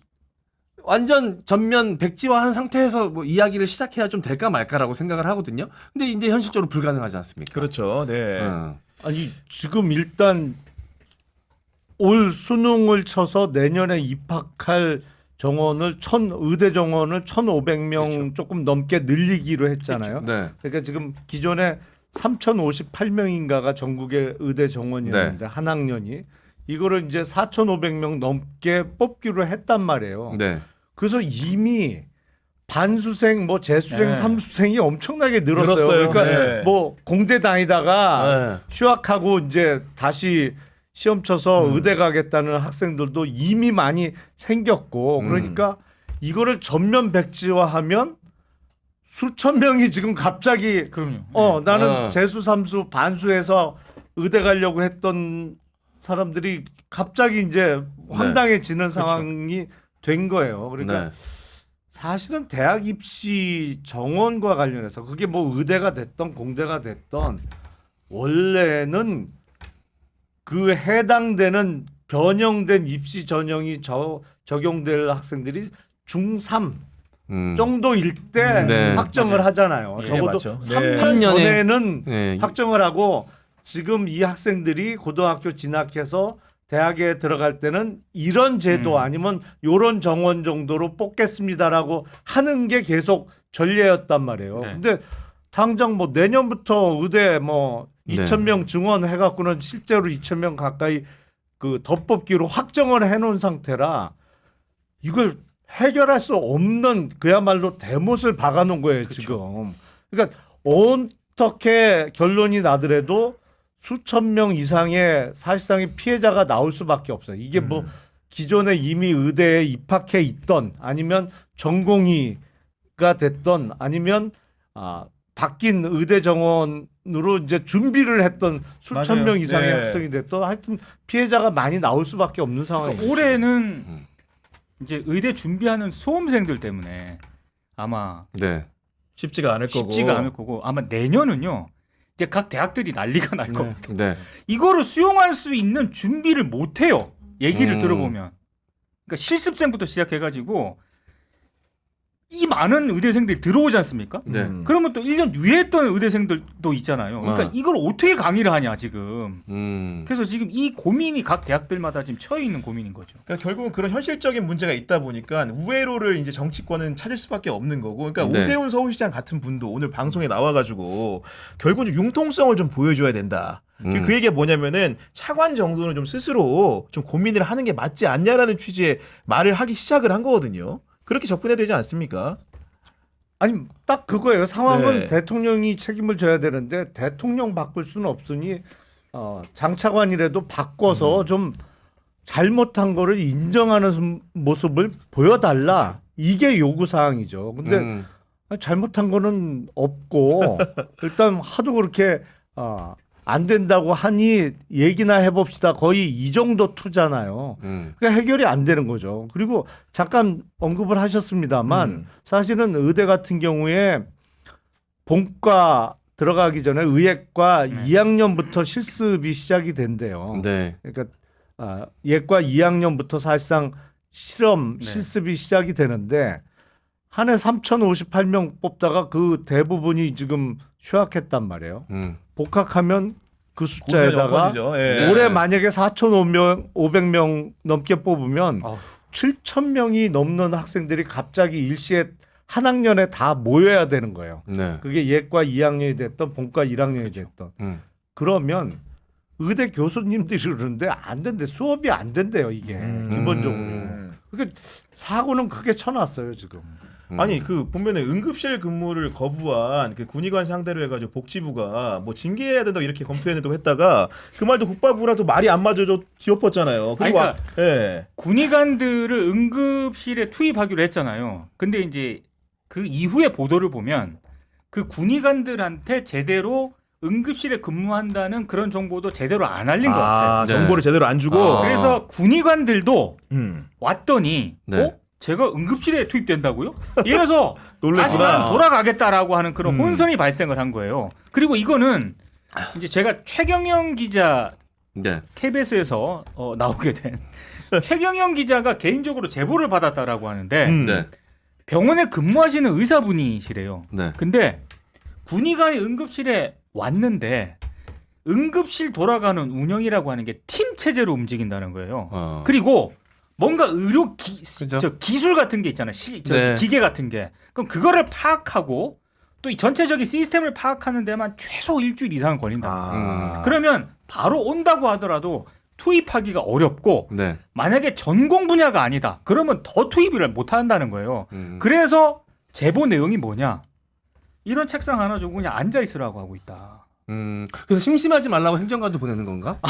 완전 전면 백지화한 상태에서 뭐 이야기를 시작해야 좀 될까 말까라고 생각을 하거든요. 근데 이제 현실적으로 불가능하지 않습니까? 그렇죠. 네. 아니 지금 일단 올 수능을 쳐서 내년에 입학할 정원을 의대 정원을 1,500명 그렇죠. 조금 넘게 늘리기로 했잖아요. 네. 그러니까 지금 기존에 3,058명인가가 전국의 의대 정원이었는데 한 학년이 이거를 이제 4,500명 넘게 뽑기로 했단 말이에요. 네. 그래서 이미 반수생, 뭐 재수생, 네. 삼수생이 엄청나게 늘었어요. 늘었어요. 그러니까 네. 뭐 공대 다니다가 휴학하고 이제 다시 시험 쳐서 의대 가겠다는 학생들도 이미 많이 생겼고 그러니까 이거를 전면 백지화하면 수천 명이 지금 갑자기 그럼요. 나는 재수, 삼수, 반수해서 의대 가려고 했던 사람들이 갑자기 이제 황당해지는 상황이 된 거예요. 그러니까 사실은 대학 입시 정원과 관련해서 그게 뭐 의대가 됐던 공대가 됐던 원래는 그 해당되는 변형된 입시 전형이 적용될 학생들이 중3 정도일 때 네. 확정을 하잖아요. 예, 적어도 맞죠. 3년 네. 전에는 네. 확정을 하고 지금 이 학생들이 고등학교 진학해서 대학에 들어갈 때는 이런 제도 아니면 이런 정원 정도로 뽑겠습니다라고 하는 게 계속 전례였단 말이에요. 네. 근데 당장 뭐 내년부터 의대 뭐 2,000명 증원해갖고는 실제로 2,000명 가까이 그 덧뽑기로 확정을 해놓은 상태라 이걸 해결할 수 없는 그야말로 대못을 박아놓은 거예요 지금. 그러니까 어떻게 결론이 나더라도 수천 명 이상의 사실상의 피해자가 나올 수밖에 없어요. 이게 뭐 기존에 이미 의대에 입학해 있던 아니면 전공의가 됐던 아니면 바뀐 의대 정원으로 이제 준비를 했던 수천 맞아요. 명 이상의 네. 학생이 됐던 하여튼 피해자가 많이 나올 수밖에 없는 상황이에요. 올해는 이제 의대 준비하는 수험생들 때문에 아마 네. 쉽지가 않을 거고. 쉽지가 않을 거고 아마 내년은요. 이제 각 대학들이 난리가 날 겁니다. 네. 이거를 수용할 수 있는 준비를 못 해요. 얘기를 들어보면. 그러니까 실습생부터 시작해가지고 이 많은 의대생들이 들어오지 않습니까? 네. 그러면 또 1년 유예했던 의대생들도 있잖아요. 그러니까 이걸 어떻게 강의를 하냐 지금. 그래서 지금 이 고민이 각 대학들마다 지금 처해 있는 고민인 거죠. 그러니까 결국은 그런 현실적인 문제가 있다 보니까 우회로를 이제 정치권은 찾을 수밖에 없는 거고. 그러니까 네. 오세훈 서울시장 같은 분도 오늘 방송에 나와가지고 결국은 좀 융통성을 좀 보여줘야 된다. 그 얘기가 뭐냐면은 차관 정도는 좀 스스로 좀 고민을 하는 게 맞지 않냐라는 취지의 말을 하기 시작을 한 거거든요. 그렇게 접근해야 되지 않습니까? 아니 딱 그거예요. 상황은 네. 대통령이 책임을 져야 되는데 대통령 바꿀 수는 없으니 장차관이라도 바꿔서 좀 잘못한 거를 인정하는 모습을 보여달라. 이게 요구 사항이죠. 근데 잘못한 거는 없고 일단 하도 그렇게 안 된다고 하니 얘기나 해봅시다. 거의 이 정도 투잖아요. 그러니까 해결이 안 되는 거죠. 그리고 잠깐 언급을 하셨습니다만 사실은 의대 같은 경우에 본과 들어가기 전에 의예과 2학년부터 실습이 시작이 된대요. 네. 그러니까 예과 2학년부터 사실상 실험 네. 실습이 시작이 되는데 한 해 3,058명 뽑다가 그 대부분이 지금 휴학했단 말이에요. 복학하면 그 숫자에다가 예. 올해 만약에 4,500명 넘게 뽑으면 아우. 7,000명이 넘는 학생들이 갑자기 일시에 한 학년에 다 모여야 되는 거예요. 네. 그게 예과 2학년이 됐던 본과 1학년이 됐던. 그러면 의대 교수님들이 그러는데 안 된대. 수업이 안 된대요, 이게. 기본적으로. 그러니까 사고는 크게 쳐놨어요, 지금. 아니 그 보면은 응급실 근무를 거부한 그 군의관 상대로 해가지고 복지부가 뭐 징계해야 된다고 이렇게 검토해낸다고 했다가 그 말도 국방부랑 또 말이 안 맞아서 뒤엎었잖아요. 그리고 아니, 그러니까 예. 군의관들을 응급실에 투입하기로 했잖아요. 근데 이제 그 이후의 보도를 보면 그 군의관들한테 제대로 응급실에 근무한다는 그런 정보도 제대로 안 알린 것 같아요. 네. 정보를 제대로 안 주고. 그래서 군의관들도 왔더니 네. 제가 응급실에 투입된다고요? 이래서 놀랬구나. 다시 난 돌아가겠다라고 하는 그런 음. 혼선이 발생을 한 거예요. 그리고 이거는 이제 제가 최경영 기자 네. KBS에서 나오게 된 최경영 기자가 개인적으로 제보를 받았다라고 하는데 네. 병원에 근무하시는 의사분이시래요. 네. 근데 군의관이 응급실에 왔는데 응급실 돌아가는 운영이라고 하는 게 팀 체제로 움직인다는 거예요. 그리고 뭔가 의료 그죠? 기술 같은 게 있잖아요. 네. 기계 같은 게. 그럼 그거를 파악하고 또 이 전체적인 시스템을 파악하는 데만 최소 일주일 이상은 걸린다. 그러면 바로 온다고 하더라도 투입하기가 어렵고 네. 만약에 전공 분야가 아니다. 그러면 더 투입을 못 한다는 거예요. 그래서 제보 내용이 뭐냐? 이런 책상 하나 주고 그냥 앉아 있으라고 하고 있다. 그래서 심심하지 말라고 행정관도 보내는 건가?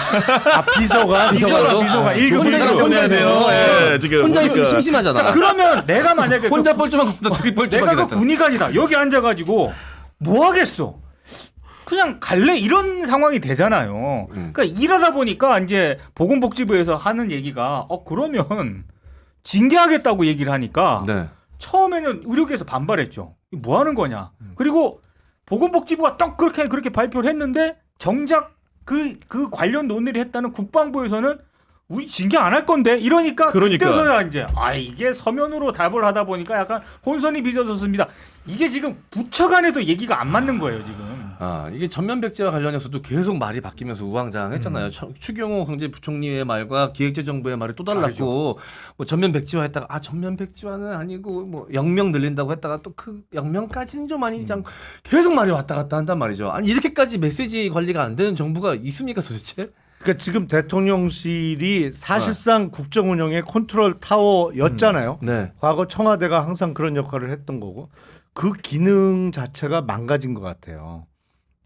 비서가 비서가 일급 혼자 일급. 보내야 돼요. 예, 지금 혼자 있으면 그러니까. 심심하잖아. 자, 그러면 내가 만약에 혼자 뻘쭘한 것보다 둘이 내가 뻘쭘하게 그 됐잖아. 군의관이다. 여기 앉아가지고 뭐 하겠어? 그냥 갈래 이런 상황이 되잖아요. 그러니까 이러다 보니까 이제 보건복지부에서 하는 얘기가 그러면 징계하겠다고 얘기를 하니까 네. 처음에는 의료계에서 반발했죠. 뭐 하는 거냐? 그리고 보건복지부가 딱 그렇게 발표를 했는데 정작 그 관련 논의를 했다는 국방부에서는 우리 징계 안 할 건데 이러니까 그러니까. 그때서야 이제 이게 서면으로 답을 하다 보니까 약간 혼선이 빚어졌습니다. 이게 지금 부처 간에도 얘기가 안 맞는 거예요 지금. 이게 전면 백지와 관련해서도 계속 말이 바뀌면서 우왕좌왕했잖아요. 추경호 경제부총리의 말과 기획재정부의 말이 또 달랐고 뭐 전면 백지화했다가 전면 백지화는 아니고 뭐 영명 늘린다고 했다가 또 그 영명까지는 좀 아니지 않고 계속 말이 왔다 갔다 한단 말이죠. 아니 이렇게까지 메시지 관리가 안 되는 정부가 있습니까 도대체? 그러니까 지금 대통령실이 사실상 국정 운영의 컨트롤 타워였잖아요. 네. 과거 청와대가 항상 그런 역할을 했던 거고 그 기능 자체가 망가진 것 같아요.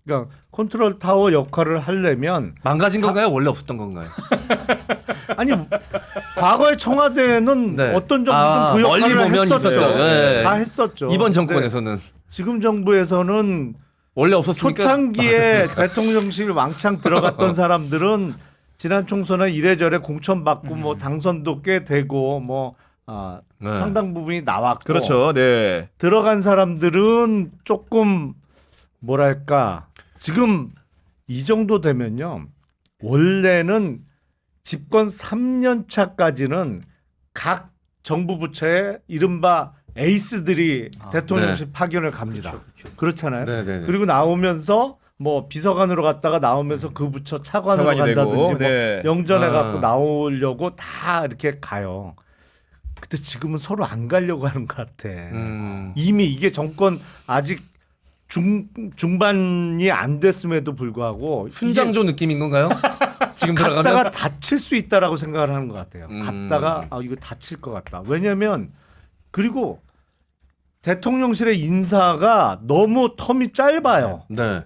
그러니까 컨트롤 타워 역할을 하려면 망가진 건가요? 원래 없었던 건가요? 아니 과거의 청와대는 네. 어떤 정부든 그 멀리 역할을 보면 했었죠. 있었죠. 네. 다 했었죠. 이번 근데 정권에서는 지금 정부에서는 원래 없었으니까 초창기에 대통령실 왕창 들어갔던 사람들은 지난 총선에 이래저래 공천받고 뭐 당선도 꽤 되고 뭐 네. 상당 부분이 나왔고 그렇죠. 네. 들어간 사람들은 조금 뭐랄까 지금 이 정도 되면요 원래는 집권 3년 차까지는 각 정부 부처에 이른바 에이스들이 대통령실 파견을 갑니다. 그렇잖아요. 네네네. 그리고 나오면서 뭐 비서관으로 갔다가 나오면서 그 부처 차관으로 차관이 간다든지 되고, 뭐 네. 영전해 갖고 나오려고 다 이렇게 가요. 근데 지금은 서로 안 가려고 하는 것 같아. 이미 이게 정권 아직 중반이 안 됐음에도 불구하고 순장조 느낌인 건가요? 지금 이게 들어가면 갔다가 다칠 수 있다라고 생각을 하는 것 같아요. 갔다가 이거 다칠 것 같다. 왜냐하면 그리고 대통령실의 인사가 너무 텀이 짧아요. 네.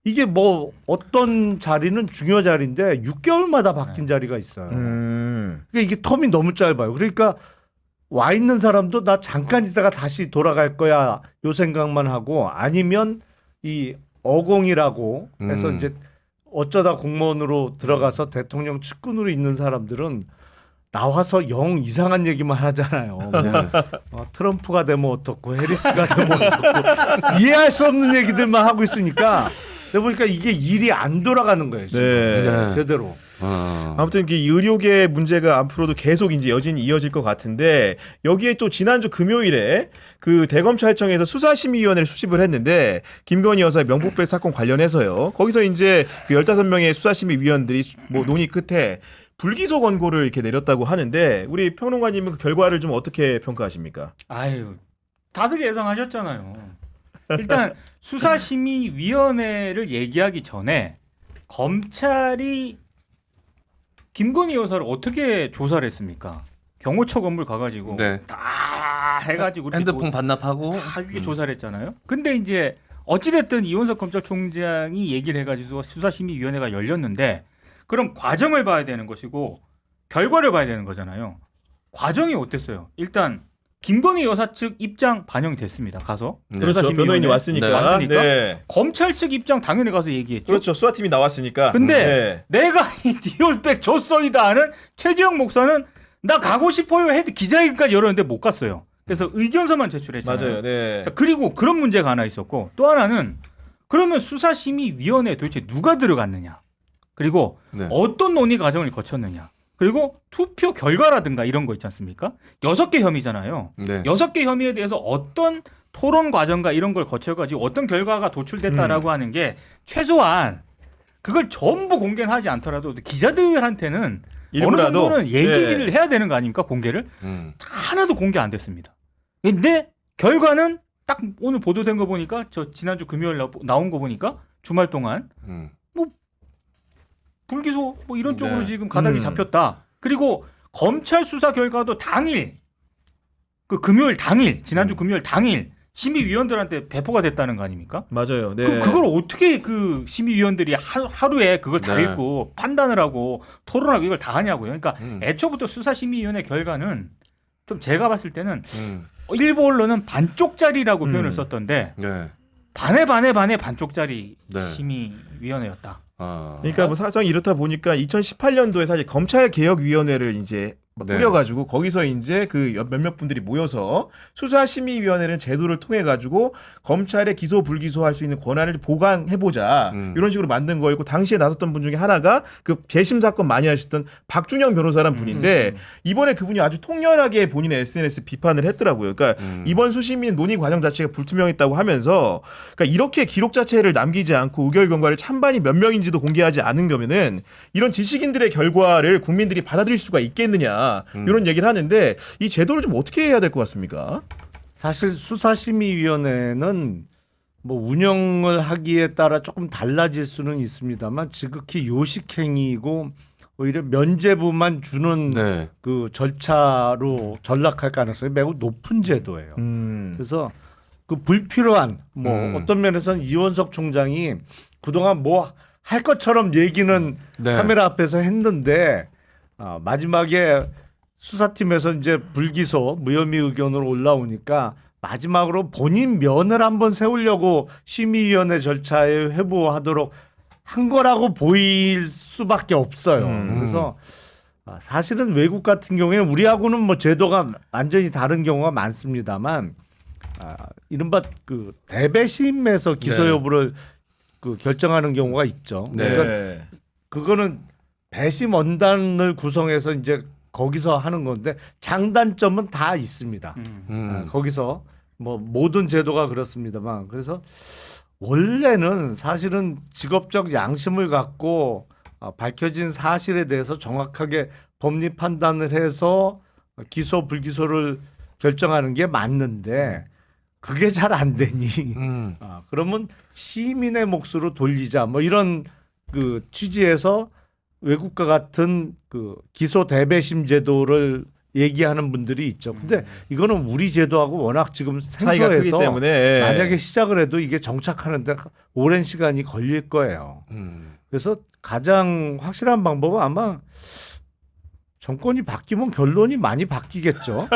이게 뭐 어떤 자리는 중요 자리인데 6개월마다 바뀐 자리가 있어요. 그러니까 이게 텀이 너무 짧아요. 그러니까 와 있는 사람도 나 잠깐 있다가 다시 돌아갈 거야 요 생각만 하고 아니면 이 어공이라고 해서 음. 이제 어쩌다 공무원으로 들어가서 대통령 측근으로 있는 사람들은 나와서 영 이상한 얘기만 하잖아요. 뭐, 트럼프가 되면 어떻고 해리스가 되면 어떻고 이해할 수 없는 얘기들만 하고 있으니까 내가 보니까 이게 일이 안 돌아가는 거예요. 지금. 네. 제대로. 아무튼 이 의료계 문제가 앞으로도 계속 이제 여전히 이어질 것 같은데 여기에 또 지난주 금요일에 그 대검찰청에서 수사심의위원회를 수집을 했는데 김건희 여사의 명복배 사건 관련해서요. 거기서 이제 그 15명의 수사심의위원들이 뭐 논의 끝에 불기소 권고를 이렇게 내렸다고 하는데 우리 평론가님은 그 결과를 좀 어떻게 평가하십니까? 아유, 다들 예상하셨잖아요. 일단 수사심의위원회를 얘기하기 전에 검찰이 김건희 여사를 어떻게 조사를 했습니까? 경호처 건물 가가지고 네. 다 해가지고 이렇게 핸드폰 반납하고 다 이렇게 조사를 했잖아요. 근데 이제 어찌됐든 이원석 검찰총장이 얘기를 해가지고 수사심의위원회가 열렸는데 그럼 과정을 봐야 되는 것이고 결과를 봐야 되는 거잖아요. 과정이 어땠어요? 일단 김건희 여사 측 입장 반영이 됐습니다. 가서 네. 그렇죠. 변호인이 왔으니까. 네. 왔으니까? 네. 검찰 측 입장 당연히 가서 얘기했죠. 그렇죠. 수사팀이 나왔으니까. 근데 내가 이 디올백 줬어이다 하는 최지영 목사는 나 가고 싶어요 해도 기자회견까지 열었는데 못 갔어요. 그래서 의견서만 제출했잖아요. 맞아요. 네. 자, 그리고 그런 문제가 하나 있었고 또 하나는 그러면 수사심의위원회에 도대체 누가 들어갔느냐 그리고 네. 어떤 논의 과정을 거쳤느냐 그리고 투표 결과라든가 이런 거 있지 않습니까? 6개 혐의잖아요. 네. 6개 혐의에 대해서 어떤 토론 과정과 이런 걸 거쳐가지고 어떤 결과가 도출됐다라고 하는 게 최소한 그걸 전부 공개는 하지 않더라도 기자들한테는 어느 일부라도 정도는 얘기를 해야 되는 거 아닙니까? 공개를? 하나도 공개 안 됐습니다. 근데 결과는 딱 오늘 보도된 거 보니까 저 지난주 금요일 나온 거 보니까 주말 동안 불기소 뭐 이런 쪽으로 네. 지금 가닥이 잡혔다. 그리고 검찰 수사 결과도 당일 그 금요일 당일 지난주 금요일 당일 심의위원들한테 배포가 됐다는 거 아닙니까? 맞아요. 네. 그걸 어떻게 그 심의위원들이 하루에 그걸 다 네. 읽고 판단을 하고 토론하고 이걸 다 하냐고요. 그러니까 애초부터 수사심의위원회 결과는 좀 제가 봤을 때는 일부 언론은 반쪽짜리라고 표현을 썼던데 네. 반에 반쪽짜리 네. 심의위원회였다. 그러니까 뭐 사정이 이렇다 보니까 2018년도에 사실 검찰개혁위원회를 이제 막 네. 꾸려가지고 거기서 이제 그 몇몇 분들이 모여서 수사심의위원회는 제도를 통해 가지고 검찰에 기소 불기소할 수 있는 권한을 보강해보자 이런 식으로 만든 거였고 당시에 나섰던 분 중에 하나가 그 재심 사건 많이 하셨던 박준영 변호사란 분인데 이번에 그분이 아주 통렬하게 본인의 SNS 비판을 했더라고요. 그러니까 이번 수심위 논의 과정 자체가 불투명했다고 하면서 그러니까 이렇게 기록 자체를 남기지 않고 의결 결과를 찬반이 몇 명인지도 공개하지 않은 거면은 이런 지식인들의 결과를 국민들이 받아들일 수가 있겠느냐. 이런 얘기를 하는데 이 제도를 좀 어떻게 해야 될 것 같습니까? 사실 수사심의위원회는 뭐 운영을 하기에 따라 조금 달라질 수는 있습니다만 지극히 요식행위이고 오히려 면죄부만 주는 네. 그 절차로 전락할 가능성이 매우 높은 제도예요. 그래서 그 불필요한 뭐 어떤 면에서는 이원석 총장이 그동안 뭐 할 것처럼 얘기는 네. 카메라 앞에서 했는데 마지막에 수사팀에서 이제 불기소 무혐의 의견으로 올라오니까 마지막으로 본인 면을 한번 세우려고 심의위원회 절차에 회부하도록 한 거라고 보일 수밖에 없어요. 그래서 사실은 외국 같은 경우에는 우리하고는 뭐 제도가 완전히 다른 경우가 많습니다만 이른바 그 대배심에서 기소 네. 여부를 그 결정하는 경우가 있죠. 네. 그러니까 그거는 배심 원단을 구성해서 이제 거기서 하는 건데 장단점은 다 있습니다. 거기서 뭐 모든 제도가 그렇습니다만 그래서 원래는 사실은 직업적 양심을 갖고 밝혀진 사실에 대해서 정확하게 법리 판단을 해서 기소 불기소를 결정하는 게 맞는데 그게 잘 안 되니 그러면 시민의 몫으로 돌리자 뭐 이런 그 취지에서 외국과 같은 그 기소 대배심 제도를 얘기하는 분들이 있죠. 근데 이거는 우리 제도하고 워낙 지금 차이가 크기 생소해서 때문에 만약에 시작을 해도 이게 정착하는데 오랜 시간이 걸릴 거예요. 그래서 가장 확실한 방법은 아마 정권이 바뀌면 결론이 많이 바뀌겠죠.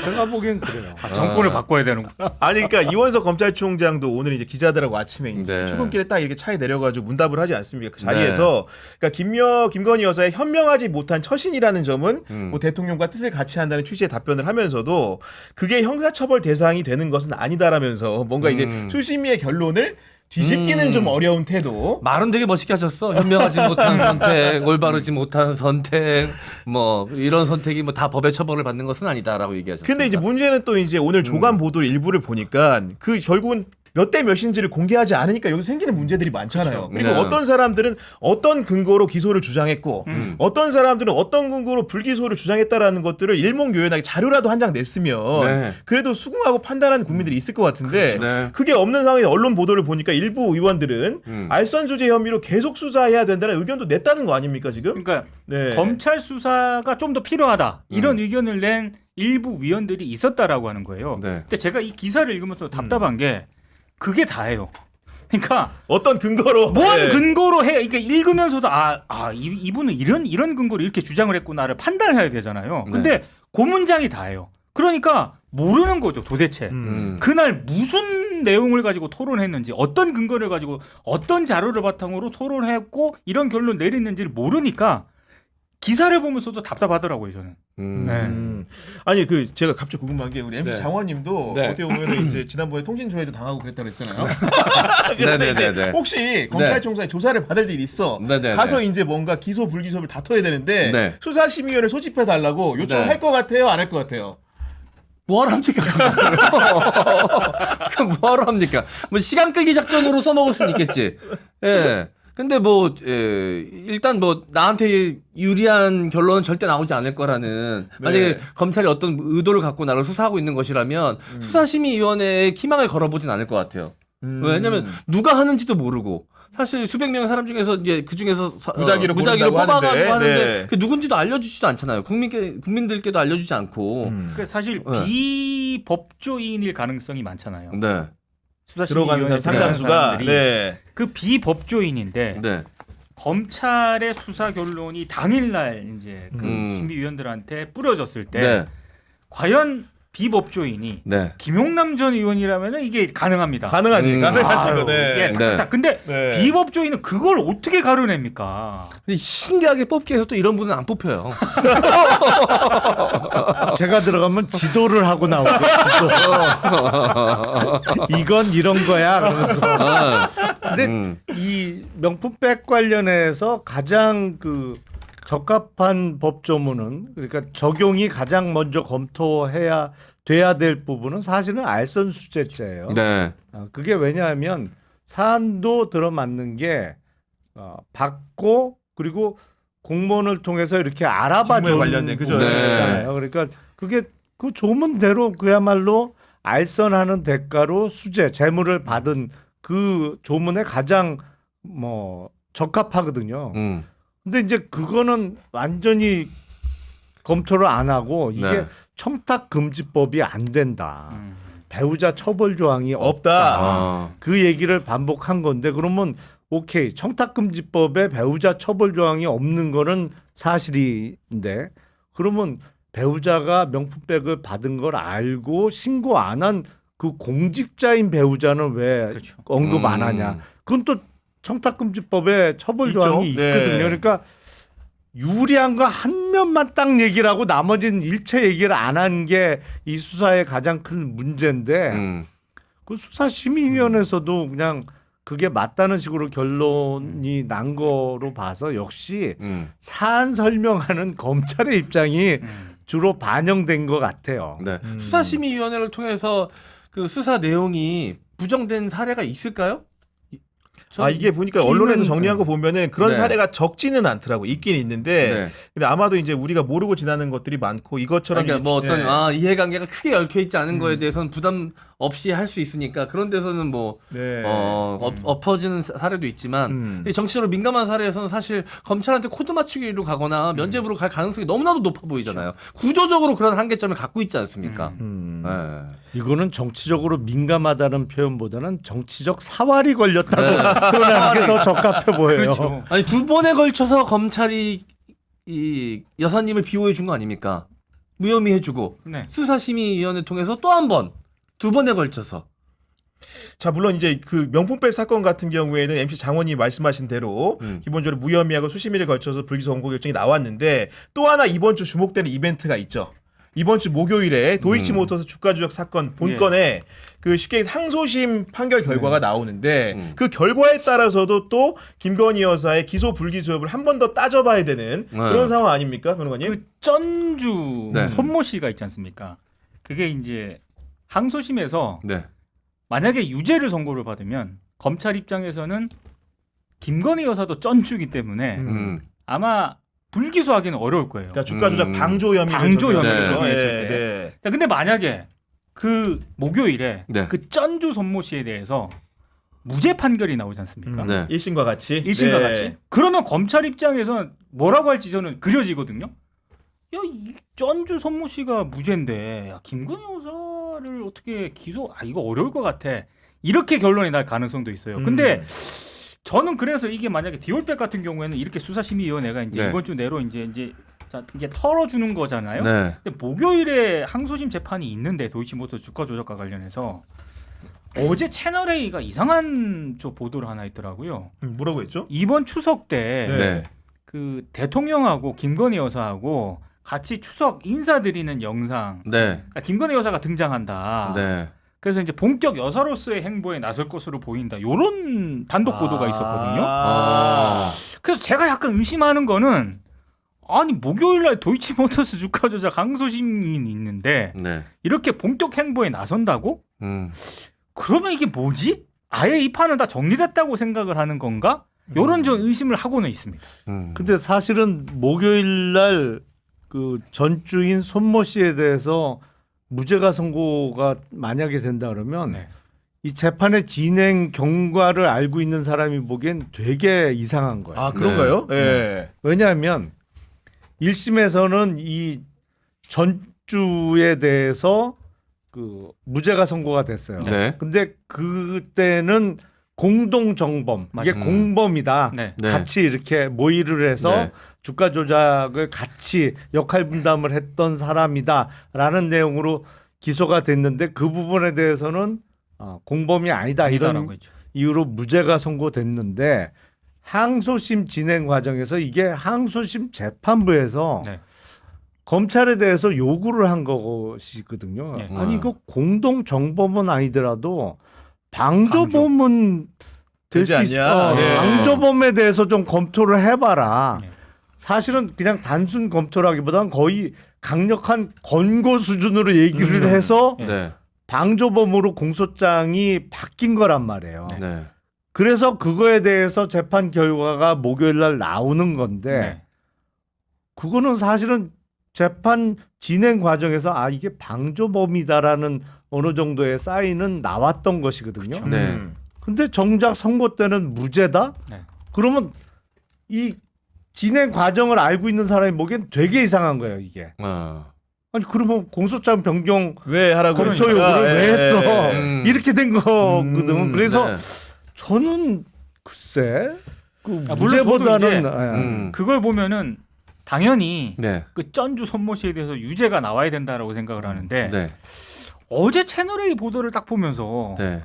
제가 보기엔 그래요. 정권을 바꿔야 되는구나. 아니 그러니까 이원석 검찰총장도 오늘 이제 기자들하고 아침에 이제 네. 출근길에 딱 이렇게 차에 내려가지고 문답을 하지 않습니까? 그 자리에서 그러니까 김건희 여사의 현명하지 못한 처신이라는 점은 뭐 대통령과 뜻을 같이 한다는 취지의 답변을 하면서도 그게 형사처벌 대상이 되는 것은 아니다라면서 뭔가 이제 수심위의 결론을 뒤집기는 좀 어려운 태도. 말은 되게 멋있게 하셨어. 현명하지 못한 선택, 올바르지 못한 선택, 뭐 이런 선택이 뭐 다 법의 처벌을 받는 것은 아니다라고 얘기하셨어요. 근데 이제 문제는 또 이제 오늘 조간 보도 일부를 보니까 그 결국은 몇 대 몇인지를 공개하지 않으니까 여기 생기는 문제들이 많잖아요. 그리고 네. 어떤 사람들은 어떤 근거로 기소를 주장했고 어떤 사람들은 어떤 근거로 불기소를 주장했다라는 것들을 일목요연하게 자료라도 한 장 냈으면 네. 그래도 수긍하고 판단하는 국민들이 있을 것 같은데 네. 그게 없는 상황에 언론 보도를 보니까 일부 의원들은 알선 수재 혐의로 계속 수사해야 된다는 의견도 냈다는 거 아닙니까 지금? 그러니까 네. 검찰 수사가 좀 더 필요하다 이런 의견을 낸 일부 위원들이 있었다라고 하는 거예요. 네. 근데 제가 이 기사를 읽으면서 답답한 게 그게 다예요. 그러니까 어떤 근거로 뭔 네. 근거로 해? 그러니까 읽으면서도 이분은 이런 근거로 이렇게 주장을 했구나를 판단해야 되잖아요. 근데 그 문장이 다예요. 그러니까 모르는 거죠, 도대체. 그날 무슨 내용을 가지고 토론했는지, 어떤 근거를 가지고 어떤 자료를 바탕으로 토론했고 이런 결론 내렸는지를 모르니까 기사를 보면서도 답답하더라고요, 저는. 네. 아니 그 제가 갑자기 궁금한 게 우리 MC 네. 장관님도 네. 어떻게 보면 이제 지난번에 통신조회도 당하고 그랬다 그랬잖아요. 네네네네. 그런데 이제 혹시 검찰총장이 조사를 받을 일이 있어 네네네. 가서 이제 뭔가 기소 불기소를 다퉈야 되는데 네. 수사심의위원회 소집해 달라고 요청할 네. 것 같아요, 안 할 것 같아요? 뭐하러 합니까? 그럼 뭐하러 합니까? 뭐 시간 끌기 작전으로 써먹을 수는 있겠지. 예. 근데 뭐 일단 뭐 나한테 유리한 결론은 절대 나오지 않을 거라는 만약에 검찰이 어떤 의도를 갖고 나를 수사하고 있는 것이라면 수사심의위원회에 희망을 걸어보진 않을 것 같아요. 왜냐면 누가 하는지도 모르고 사실 수백 명의 사람 중에서 이제 그 중에서 무작위로 무작위로 고른다고 뽑아가지고 하는데, 하는데 네. 그 누군지도 알려주지도 않잖아요. 국민들께도 알려주지 않고. 그 사실 네. 비법조인일 가능성이 많잖아요. 네. 들어가는 수사심의위원회 상당수가 사람들이 네. 그 비법조인인데 네. 검찰의 수사 결론이 당일날 이제 그 심의위원들한테 뿌려졌을 때 네. 과연 비법조인이 네. 김용남 전 의원이라면 이게 가능합니다. 가능하지, 가능하지. 아유, 네. 이게 딱딱딱. 근데 네. 비법조인은 그걸 어떻게 가려냅니까? 근데 신기하게 뽑기 위해서 또 이런 분은 안 뽑혀요. 제가 들어가면 지도를 하고 나오죠. 지도. 이건 이런 거야. 그러면서. 근데 이 명품백 관련해서 가장 그 적합한 법조문은 그러니까 적용이 가장 먼저 검토해야 돼야 될 부분은 사실은 알선수재죄예요. 네. 그게 왜냐하면 사안도 들어맞는 게 받고 그리고 공무원을 통해서 이렇게 알아봐 직무에 주는 관련된, 그죠? 부분이잖아요. 그러니까 그게 그 조문대로 그야말로 알선하는 대가로 수재 재물을 받은 그 조문에 가장 뭐 적합하거든요. 근데 이제 그거는 완전히 검토를 안 하고 이게 네. 청탁금지법이 안 된다. 배우자 처벌 조항이 없다. 아. 그 얘기를 반복한 건데 그러면 오케이 청탁금지법에 배우자 처벌 조항이 없는 거는 사실인데 그러면 배우자가 명품백을 받은 걸 알고 신고 안 한 그 공직자인 배우자는 왜 그렇죠. 언급 안 하냐? 그건 또 청탁금지법에 처벌 있죠. 조항이 네. 있거든요. 그러니까 유리한 거 한 면만 딱 얘기를 하고 나머지는 일체 얘기를 안 한 게 이 수사의 가장 큰 문제인데 그 수사심의위원회에서도 그냥 그게 맞다는 식으로 결론이 난 거로 봐서 역시 사안 설명하는 검찰의 입장이 주로 반영된 것 같아요. 네. 수사심의위원회를 통해서 그 수사 내용이 부정된 사례가 있을까요? 이게 보니까 언론에서 끼는- 정리한 거 보면은 그런 네. 사례가 적지는 않더라고. 있긴 있는데 네. 근데 아마도 이제 우리가 모르고 지나는 것들이 많고 이것처럼 그러니까 뭐 이제- 어떤 네. 이해관계가 크게 얽혀 있지 않은 거에 대해서는 부담 없이 할 수 있으니까 그런 데서는 뭐 네. 엎어지는 사례도 있지만 이 정치적으로 민감한 사례에서는 사실 검찰한테 코드 맞추기로 가거나 면죄부로 갈 가능성이 너무나도 높아 보이잖아요. 구조적으로 그런 한계점을 갖고 있지 않습니까? 네. 이거는 정치적으로 민감하다는 표현보다는 정치적 사활이 걸렸다고 표현하는 게 더 적합해 보여요. 그렇죠. 아니 두 번에 걸쳐서 검찰이 이 여사님을 비호해 준 거 아닙니까? 무혐의 해주고 네. 수사심의위원회 통해서 또 한 번, 두 번에 걸쳐서 자, 물론 이제 그 명품백 사건 같은 경우에는 MC 장원이 말씀하신 대로 기본적으로 무혐의하고 수심위를 걸쳐서 불기소 선고 결정이 나왔는데 또 하나 이번 주 주목되는 이벤트가 있죠. 이번 주 목요일에 도이치모터스 주가 조작 사건 본건에 그 쉽게 항소심 판결 결과가 나오는데 그 결과에 따라서도 또 김건희 여사의 기소 불기소 여부를 한 번 더 따져봐야 되는 그런 상황 아닙니까, 변호관님? 그 전주 네. 손모 씨가 있지 않습니까? 그게 이제 항소심에서 네. 만약에 유죄를 선고를 받으면 검찰 입장에서는 김건희 여사도 전주기 때문에 아마 불기소하기는 어려울 거예요. 그러니까 주가 조작 방조 혐의 방조 혐의를 네. 적용했을 네, 때. 네. 자, 근데 만약에 그 목요일에 네. 그 전주 손모 씨에 대해서 무죄 판결이 나오지 않습니까? 네. 1심과 같이. 1심과 네. 같이. 그러면 검찰 입장에서는 뭐라고 할지 저는 그려지거든요. 야, 이 전주 손모 씨가 무죄인데 야, 김건희 여사를 어떻게 기소? 아, 이거 어려울 것 같아. 이렇게 결론이 날 가능성도 있어요. 근데 저는 그래서 이게 만약에 디올백 같은 경우에는 이렇게 수사심의위원회가 이제 네. 이번 주 내로 이제 자, 이게 털어주는 거잖아요. 네. 근데 목요일에 항소심 재판이 있는데 도이치모터 주가 조작과 관련해서 어제 채널 A가 이상한 보도를 하나 있더라고요. 뭐라고 했죠? 이번 추석 때 네. 그 대통령하고 김건희 여사하고 같이 추석 인사드리는 영상, 네. 그러니까 김건희 여사가 등장한다. 네. 그래서 이제 본격 여사로서의 행보에 나설 것으로 보인다. 이런 단독 보도가 있었거든요. 아. 그래서 제가 약간 의심하는 거는 아니 목요일날 도이치모터스 주가 조작 항소심이 있는데 네. 이렇게 본격 행보에 나선다고? 그러면 이게 뭐지? 아예 이 판은 다 정리됐다고 생각을 하는 건가? 이런 저 의심을 하고는 있습니다. 근데 사실은 목요일 날 그 전주인 손모 씨에 대해서 무죄가 선고가 만약에 된다 그러면 네. 이 재판의 진행 경과를 알고 있는 사람이 보기엔 되게 이상한 거예요. 아, 그런가요? 예. 왜냐하면 1심에서는 이 전주에 대해서 그 무죄가 선고가 됐어요. 네. 근데 그때는 공동 정범, 이게 맞아요. 공범이다. 네. 네. 같이 이렇게 모의를 해서 네. 주가 조작을 같이 역할 분담을 했던 사람이다라는 내용으로 기소가 됐는데 그 부분에 대해서는 공범이 아니다 이런 아니다라고 했죠. 이유로 무죄가 선고됐는데 항소심 진행 과정에서 이게 항소심 재판부에서 네. 검찰에 대해서 요구를 한 것이거든요. 네. 아니 이거 공동 정범은 아니더라도 방조범은 될 되지 수 있어. 않냐? 네. 방조범에 대해서 좀 검토를 해봐라. 네. 사실은 그냥 단순 검토라기보다는 거의 강력한 권고 수준으로 얘기를 해서 네. 네. 방조범으로 공소장이 바뀐 거란 말이에요. 네. 그래서 그거에 대해서 재판 결과가 목요일 날 나오는 건데 네. 그거는 사실은 재판 진행 과정에서 이게 방조범이다라는 어느 정도의 사인은 나왔던 것이거든요. 네. 근데 정작 선고 때는 무죄다? 네. 그러면 이 진행 과정을 알고 있는 사람이 보기엔 되게 이상한 거예요, 이게. 아니 그러면 공소장 변경 왜 하라고 검토 했습니까? 요구를 왜 예, 했어? 예. 이렇게 된 거거든. 그래서 네. 저는 글쎄 그 물론 무죄보다는 저도 그걸 보면은 당연히 네. 그 전주 손모 씨에 대해서 유죄가 나와야 된다라고 생각을 하는데 네. 어제 채널A 보도를 딱 보면서 네.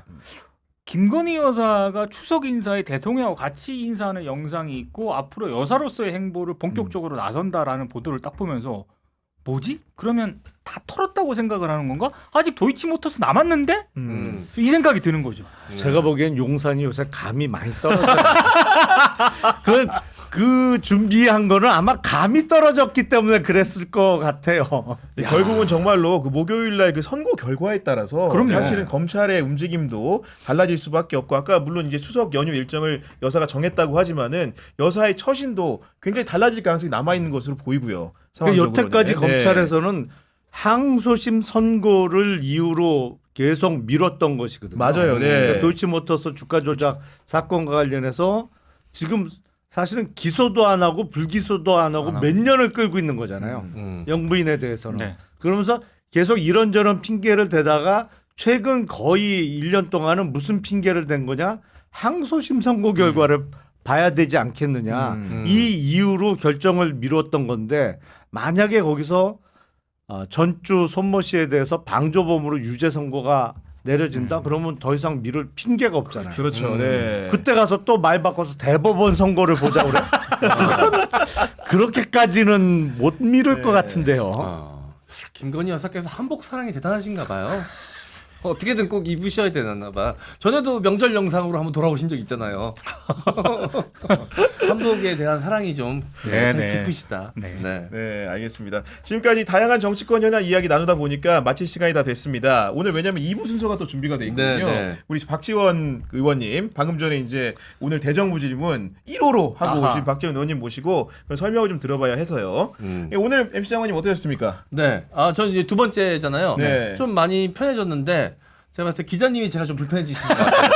김건희 여사가 추석 인사에 대통령하고 같이 인사하는 영상이 있고 앞으로 여사로서의 행보를 본격적으로 나선다라는 보도를 딱 보면서 뭐지? 그러면 다 털었다고 생각을 하는 건가? 아직 도이치모터스 남았는데? 이 생각이 드는 거죠. 제가 보기엔 용산이 요새 감이 많이 떨어져요. 그 준비한 거는 아마 감이 떨어졌기 때문에 그랬을 것 같아요. 근데 결국은 정말로 그 목요일날 그 선고 결과에 따라서 그럼요. 사실은 검찰의 움직임도 달라질 수밖에 없고 아까 물론 이제 추석 연휴 일정을 여사가 정했다고 하지만은 여사의 처신도 굉장히 달라질 가능성이 남아 있는 것으로 보이고요. 그러니까 상황적으로는. 여태까지 네. 검찰에서는 항소심 선고를 이유로 계속 미뤘던 것이거든요. 맞아요. 네. 그러니까 도이치모터스 주가 조작 사건과 관련해서 지금 사실은 기소도 안 하고 불기소도 안 하고 몇 년을 끌고 있는 거잖아요. 영부인에 대해서는. 네. 그러면서 계속 이런저런 핑계를 대다가 최근 거의 1년 동안은 무슨 핑계를 댄 거냐? 항소심 선고 결과를 봐야 되지 않겠느냐. 이 이유로 결정을 미뤘던 건데 만약에 거기서 전주 손모 씨에 대해서 방조범으로 유죄 선고가 내려진다 그러면 더 이상 미룰 핑계가 없잖아요. 그렇죠. 네. 그때 가서 또 말 바꿔서 대법원 선고를 보자 그래. 그렇게까지는 못 미룰 것 같은데요. 김건희 여사께서 한복 사랑이 대단하신가 봐요. 어떻게든 꼭 입으셔야 되나 봐. 전에도 명절 영상으로 한번 돌아오신 적 있잖아요. 한복에 대한 사랑이 좀 네. 깊으시다. 네. 네. 네, 알겠습니다. 지금까지 다양한 정치권 현안 이야기 나누다 보니까 마칠 시간이 다 됐습니다. 오늘 왜냐면 2부 순서가 또 준비가 돼 있거든요. 네, 네. 우리 박지원 의원님 방금 전에 이제 오늘 대정부 질문 1호로 하고 아하. 지금 박지원 의원님 모시고 그럼 설명을 좀 들어봐야 해서요. 예, 오늘 MC 장관님 어떠셨습니까? 네. 전 이제 두 번째잖아요. 네. 좀 많이 편해졌는데 제가 봤을 때 기자님이 제가 좀 불편해지시는 것 같아요.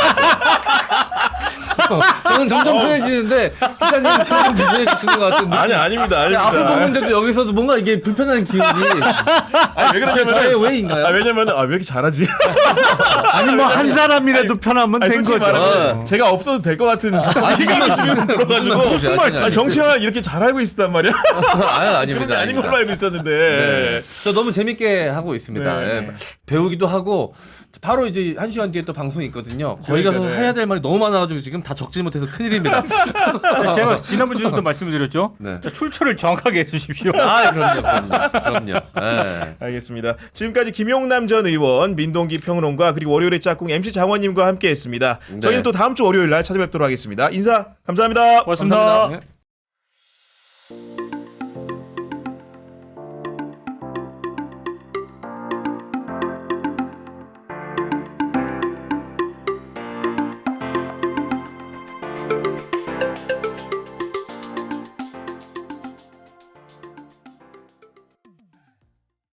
저는 점점 편해지는데 기자님은 점점 불편해지시는 것 같은 느낌. 아니 아닙니다. 제가 앞을 보는데도 여기서도 뭔가 이게 불편한 기운이 아니, 왜 저의 그러냐면 왜인가요? 왜냐면 왜 이렇게 잘하지? 아니 뭐 한 사람이라도 편하면 아니, 된 솔직히 거죠. 말하면 제가 없어도 될 것 같은 기가 지금 들어가지고 정치를 이렇게 잘 알고 있었단 말이야. 아닙니다. 아닌 걸로 알고 있었는데. 네. 저 너무 재밌게 하고 있습니다. 네. 예. 배우기도 하고 바로 이제 1시간 뒤에 또 방송이 있거든요. 거기 가서 그러니까, 네. 해야 될 말이 너무 많아가지고 지금 다 적지 못해서 큰일입니다. 제가 지난번 주에도 말씀드렸죠. 네. 자, 출처를 정확하게 해주십시오. 그럼요. 네. 알겠습니다. 지금까지 김용남 전 의원, 민동기 평론가 그리고 월요일의 짝꿍 MC 장원님과 함께했습니다. 네. 저희는 또 다음 주 월요일 날 찾아뵙도록 하겠습니다. 인사 감사합니다. 고맙습니다. 감사합니다.